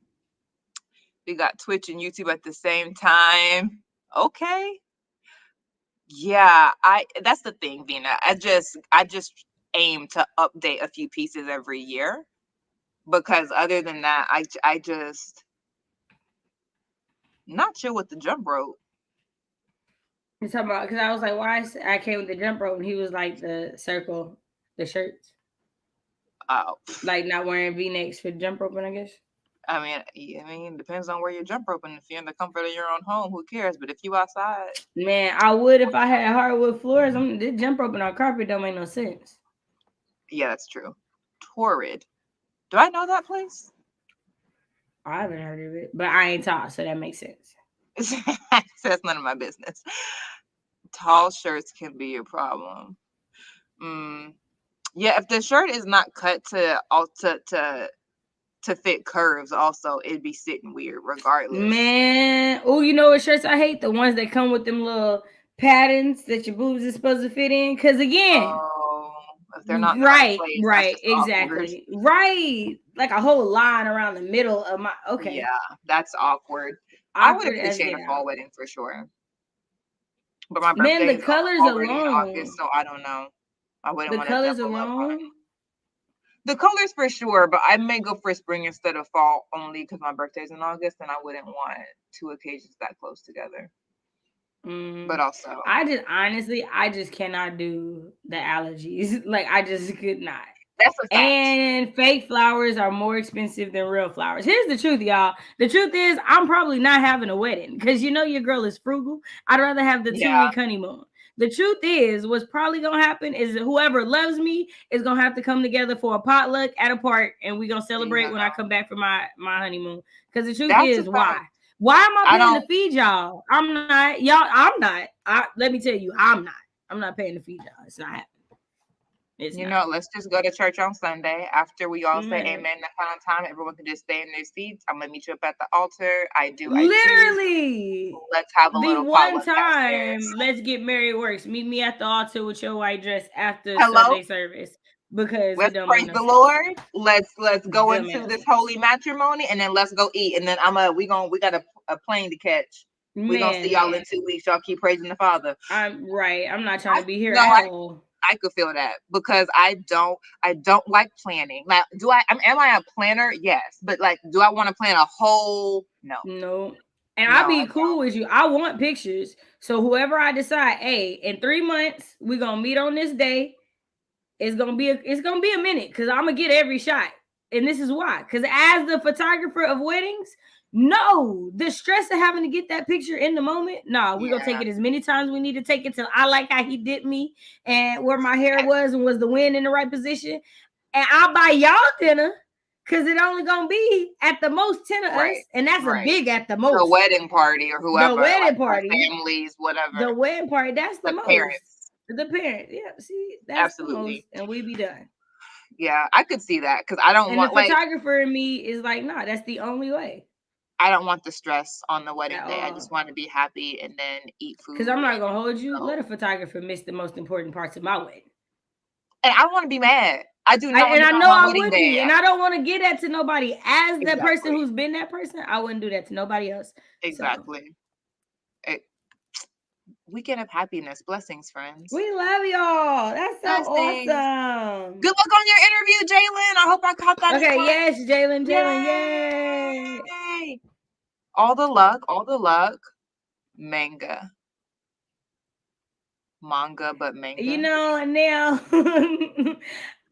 We got Twitch and YouTube at the same time. Okay. Yeah, that's the thing, Vina. I just aim to update a few pieces every year because other than that, I just not chill with the jump rope. You're talking about, because I was like, why I came with the jump rope, and he was like, the circle, the shirts, Oh, like not wearing V-necks for jump roping, I guess. it depends on where you're jump roping. If you're in the comfort of your own home, who cares? But if you outside, Man, I would if I had hardwood floors. This jump roping on carpet don't make no sense. yeah, that's true. Torrid. Do I know that place? I haven't heard of it, but I ain't tall, so that makes sense. That's none of my business. Tall shirts can be a problem. Yeah, if the shirt is not cut to fit curves, also it'd be sitting weird regardless. Man, oh, you know what shirts I hate? The ones that come with them little patterns that your boobs is supposed to fit in. Cause again, Oh, if they're not in the right right, place, that's right, just awkward. exactly, right. Like a whole line around the middle of my. Okay, Yeah, that's awkward. I would awkward as appreciate get a out. fall wedding for sure, but my Man, birthday the is colors already in August, alone, so I don't know. I wouldn't the want to colors double up on alone. the colors for sure, but I may go for spring instead of fall only because my birthday's in August and I wouldn't want two occasions that close together. But also, I just cannot do the allergies. Like I just could not. that's a fact. And fake flowers are more expensive than real flowers. Here's the truth, y'all. The truth is, I'm probably not having a wedding because you know your girl is frugal. I'd rather have the Yeah, 2 week honeymoon. The truth is, what's probably gonna happen is that whoever loves me is gonna have to come together for a potluck at a park, and we're gonna celebrate yeah, when I come back from my honeymoon. Because the truth that's a is, why? fact. Why am I I paying to don't. feed y'all? I'm not, y'all. I'm not. Let me tell you, I'm not. I'm not paying to feed y'all. It's not happening. It's You not. know, let's just go to church on Sunday. After we all say Man. amen that final time, everyone can just stay in their seats. I'm gonna meet you up at the altar. I do. Literally, Let's have a the little one potluck downstairs. time let's get married works. Meet me at the altar with your white dress after Hello? Sunday service because it Let's don't make praise no the sense. Lord. Let's go Don't make into no this sense. holy matrimony and then let's go eat. And then we got a plane to catch. We gonna see Man, y'all in 2 weeks. Y'all keep praising the Father. I'm right. I'm not trying to be here No, at all. I could feel that because I don't like planning. Like, am I a planner? Yes, but like, do I want to plan a whole? No, No. And I'll no, I be cool with you. I want pictures. So whoever I decide, hey, in 3 months, we're gonna meet on this day. It's gonna be a minute because I'm gonna get every shot. And this is why. Because as the photographer of weddings, no, the stress of having to get that picture in the moment. No, we're gonna take yeah, it as many times we need to take it till I like how he did me and where my hair yes, was and was the wind in the right position. And I'll buy y'all dinner because it only gonna be at the most 10 of us, right, and that's a right. big at the The most. wedding party or The whoever, like wedding the party, families, whatever, the wedding party, that's the the most. parents, The parent, yeah, see, that's the most, absolutely. and we be done. Yeah, I could see that because I don't And the want like photographer in me is like, nah, that's the only way I don't want the stress on the at wedding day. I just all. want to be happy and then eat Because I'm food not and gonna hold you. Let go. a photographer miss the most important parts of my wedding. And I don't want to be mad. I do not want And to be I mad on know my I wedding would day. be, and I don't want to get that to nobody. As the person Exactly. who's been that person, I wouldn't do that to nobody else. So Exactly. It, weekend of happiness. Blessings, friends. we love y'all. That's so Blessings. awesome. Good luck on your interview, Jalen. I hope I caught that Okay, invite. yes, Jalen, yay. Yay! All the luck, all the luck. Manga. Manga, but You manga. know, and now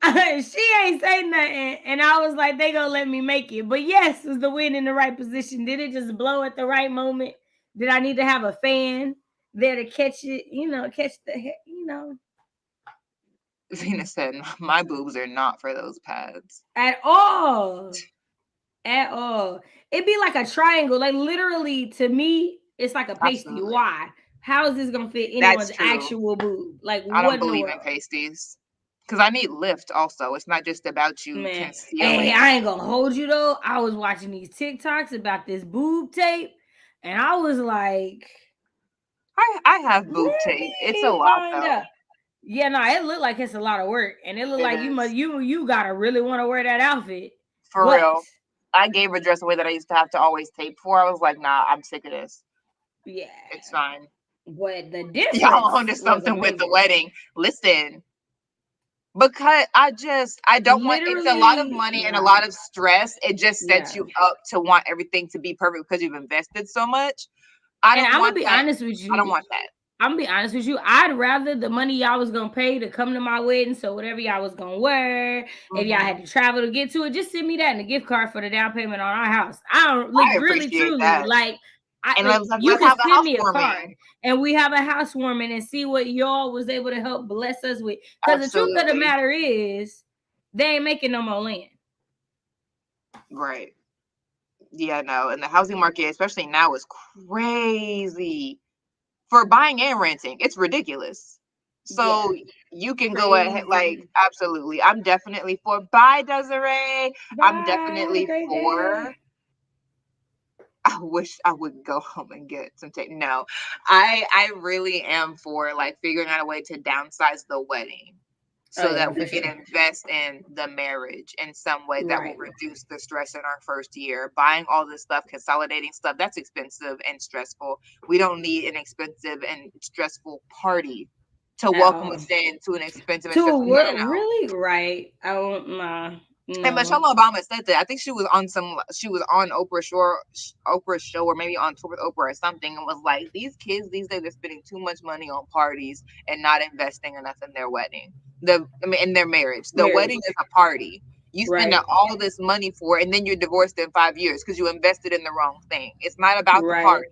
She ain't say nothing, and I was like, they gonna let me make it. But yes, was the wind in the right position? Did it just blow at the right moment? Did I need to have a fan there to catch it? Catch the. Zena said, "My boobs are not for those pads At all. At all. It'd be like a triangle. Like literally, to me, it's like a pasty. Absolutely, Why? How is this gonna fit that's anyone's true. actual boob? Like I don't what in the believe in world? pasties because I need lift. Also, it's not just about you Man, hey, concealing. I ain't gonna hold you though. I was watching these TikToks about this boob tape, and I was like, I have let boob tape. It's a me lot find though. out. Yeah, no, it looked like it's a lot of work, and it looked It like is you gotta really want to wear that outfit. for But real. I gave a dress away that I used to have to always tape for. I was like, nah, I'm sick of this. yeah, It's fine. but the Y'all difference onto was something with the amazing. wedding. Listen, because I don't want it's a lot of Literally, money and a nah, lot of stress. It just sets yeah. you up to want everything to be perfect because you've invested so much. I And don't I'm gonna want be that. honest with I don't you. want that. I'm gonna be honest with you. I'd rather the money y'all was gonna pay to come to my wedding. So whatever y'all was gonna wear, if y'all Hmm. had to travel to get to it, just send me that in a gift card for the down payment on our house. I don't like I really appreciate truly that. like I And like you let's could have a send me a housewarming. card and we have a housewarming and see what y'all was able to help bless us with. Because the truth of the Absolutely. matter is they ain't making no more land. Right. Yeah, no. And the housing market, especially now, is crazy for buying and renting. It's ridiculous. Yeah. So you can go ahead, like, Crazy. absolutely. I'm definitely for bye, Desiree. I'm Bye. Have a definitely great for. day. I wish I would go home and get some tape. No, I really am for like figuring out a way to downsize the wedding Oh so yeah, that for we can sure. invest in the marriage in some way that will Right. reduce the stress in our first year. Buying all this stuff, consolidating stuff, that's expensive and stressful. We don't need an expensive and stressful party to At welcome all. us in to an expensive and To a stressful. No, no, world, no. really? Right. I won't, nah, And no. Michelle Obama said that. I think she was on Oprah's show, or maybe on tour with Oprah or something, and was like, these kids these days are spending too much money on parties and not investing enough in their wedding. In their marriage. The Marriage. wedding is a party. You spend Right. all this money for it, and then you're divorced in 5 years because you invested in the wrong thing. It's not about the Right. party.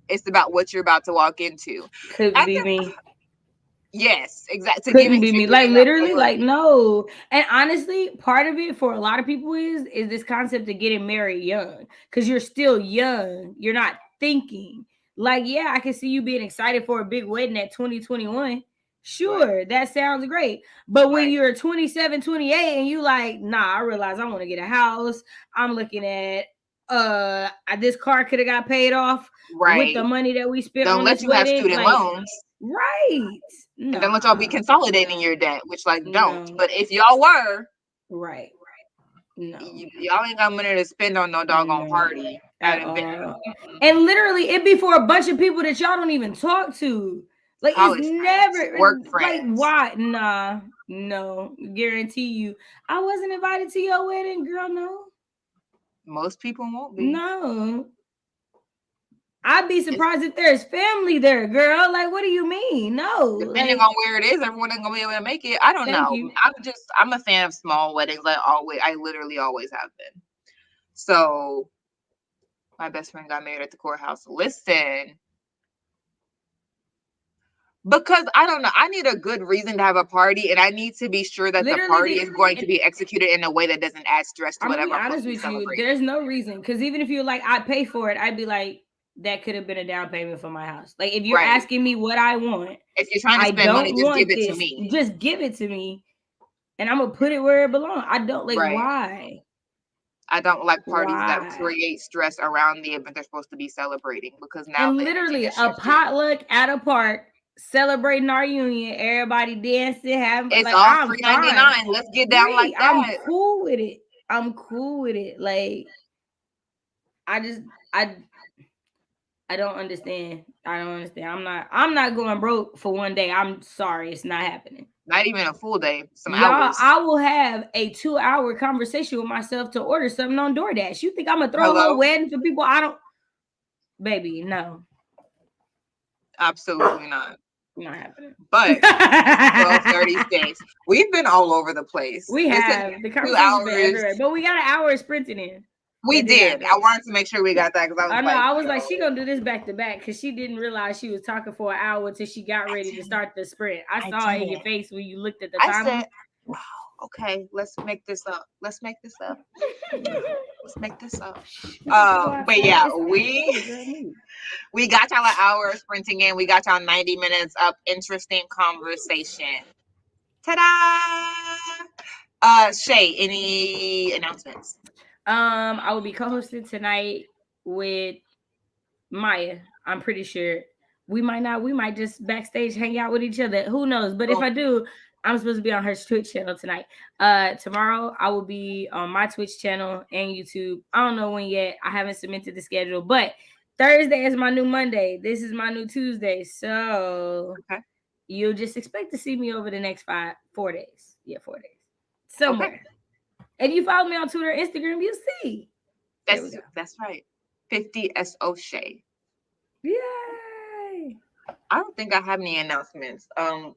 It's about what you're about to walk into. Couldn't And be me. yes, exactly. Couldn't be To me. Like giving up literally, your like money. no. And honestly, part of it for a lot of people is this concept of getting married young. Cause you're still young. You're not thinking. Like, yeah, I can see you being excited for a big wedding at 2021. Right, Sure, that sounds great. But when right, you're 27, 28, and you like, nah, I realize I want to get a house. I'm looking at this car could have got paid off with the right. money that we spent Don't on let this you have wedding. student Like, loans. right. And don't let y'all be Nah, consolidating no, your debt, which like don't. no, But if y'all were, right. No, y'all ain't got money to spend on no doggone no, party at at an event. all. And literally, it be for a bunch of people that y'all don't even talk to. Like, it's College friends, never, work like, friends. why? Nah, no, guarantee you. I wasn't invited to your wedding, girl, no. Most people won't be. No. I'd be It's surprised if there's family there, girl. Like, what do you mean? No. depending Like, on where it is, everyone ain't gonna be able to make it. I don't thank know. you. I'm a fan of small weddings. I literally always have been. So my best friend got married at the courthouse. Listen, because I don't know. I need a good reason to have a party, and I need to be sure that the Literally, party is going to be executed in a way that doesn't add stress to I'm gonna be whatever I'm supposed honest to be with you. celebrating. There's no reason because even if you're like, I pay for it, I'd be like, that could have been a down payment for my house. Like, if you're Right. asking me what I want, If you're trying to I spend money, don't just give want it to this. me. Just give it to me, and I'm gonna put it where it belongs. I don't like Right. why. I don't like parties that Why? create stress around the event they're supposed to be celebrating because now And the energy literally, has a shifted. potluck at a park, celebrating our union, everybody dancing, having It's like all I'm free ninety fine. nine. Let's get down like Right, I'm that. cool with it. I'm cool with it. Like I just I I don't understand. I don't understand. I'm not going broke for one day. I'm sorry, it's not happening. Not even a full day, some Y'all, hours. I will have a 2-hour conversation with myself to order something on DoorDash. You think I'm gonna throw a whole Hello? wedding for people I don't baby, no. Absolutely not. Not happening. But it's 12:36. We've been all over the place. We have. The conversation's been everywhere. But we got an hour of sprinting in. We did. I wanted to make sure we got that because I was like, she gonna do this back to back because she didn't realize she was talking for an hour until she got ready to start the sprint. I saw it in your face when you looked at the time. I said, wow, okay, let's make this up. Let's make this up. But yeah, we got y'all an hour of sprinting in. We got y'all 90 minutes of interesting conversation. Ta-da! Shay, any announcements? I will be co-hosting tonight with Maya. I'm pretty sure. We might just backstage hang out with each other. Who knows? But if I do, I'm supposed to be on her Twitch channel tonight. Tomorrow I will be on my Twitch channel and YouTube. I don't know when yet. I haven't submitted the schedule, but Thursday is my new Monday. This is my new Tuesday. So you'll just expect to see me over the next 4 days. Yeah, 4 days. Somewhere. Okay. And you follow me on Twitter, Instagram, you'll see. That's right. 50 SO Shay. Yay! I don't think I have any announcements. I'm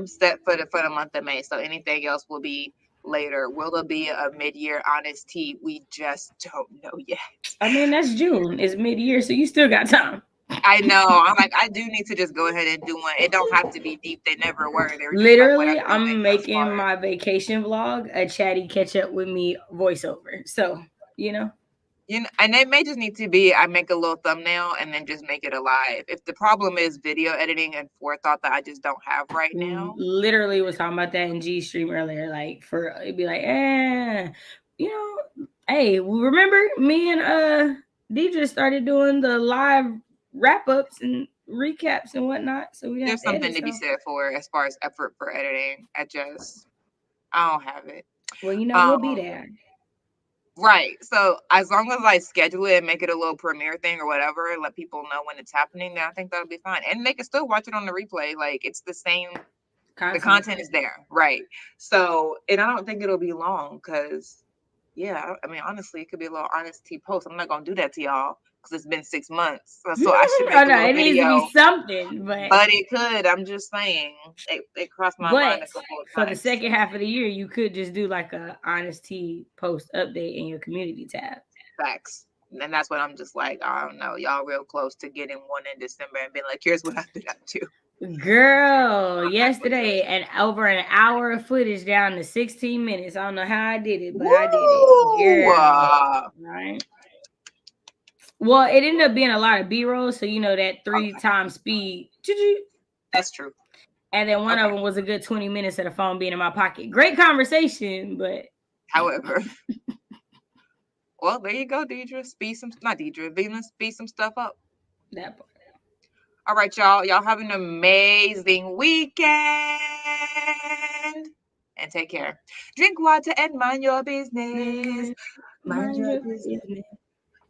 set for the month of May, so anything else will be later. Will there be a mid-year honest tea? We just don't know yet. I mean, that's June. It's mid-year, so you still got time. I know. I'm like, I do need to just go ahead and do one. It don't have to be deep. They never were. Literally, like I'm making my vacation vlog a chatty catch up with me voiceover. So, and it may just need to be, I make a little thumbnail and then just make it alive. If the problem is video editing and forethought that I just don't have right now. Literally was talking about that in G stream earlier. Like it'd be like, hey, remember me and Deidre started doing the live wrap-ups and recaps and whatnot. So there's something to be said for as far as effort for editing. I don't have it. Well, we'll be there. Right. So as long as I schedule it and make it a little premiere thing or whatever, let people know when it's happening, then I think that'll be fine. And they can still watch it on the replay. Like it's the same. The content is there. Right. So, and I don't think it'll be long because, I mean, honestly, it could be a little honesty post. I'm not going to do that to y'all because it's been 6 months. So I should make a little video. It needs to be something. But it could. I'm just saying. It crossed my mind a couple of times. For the second half of the year, you could just do like a honesty post update in your community tab. Facts. And that's what I'm just like, I don't know. Y'all real close to getting one in December and being like, here's what I did up to. Girl, yesterday, and over an hour of footage down to 16 minutes. I don't know how I did it, but I did it. Girl. Right. Well, it ended up being a lot of B-roll, so that 3 times speed. That's true. And then one of them was a good 20 minutes of the phone being in my pocket. Great conversation, but however. Well, there you go, Deidre. Venus, speed some stuff up. That part. All right, y'all. Y'all have an amazing weekend. And take care. Drink water and mind your business. Mind your business.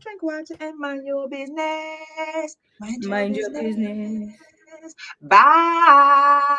Drink water and mind your business. Mind your business. Bye.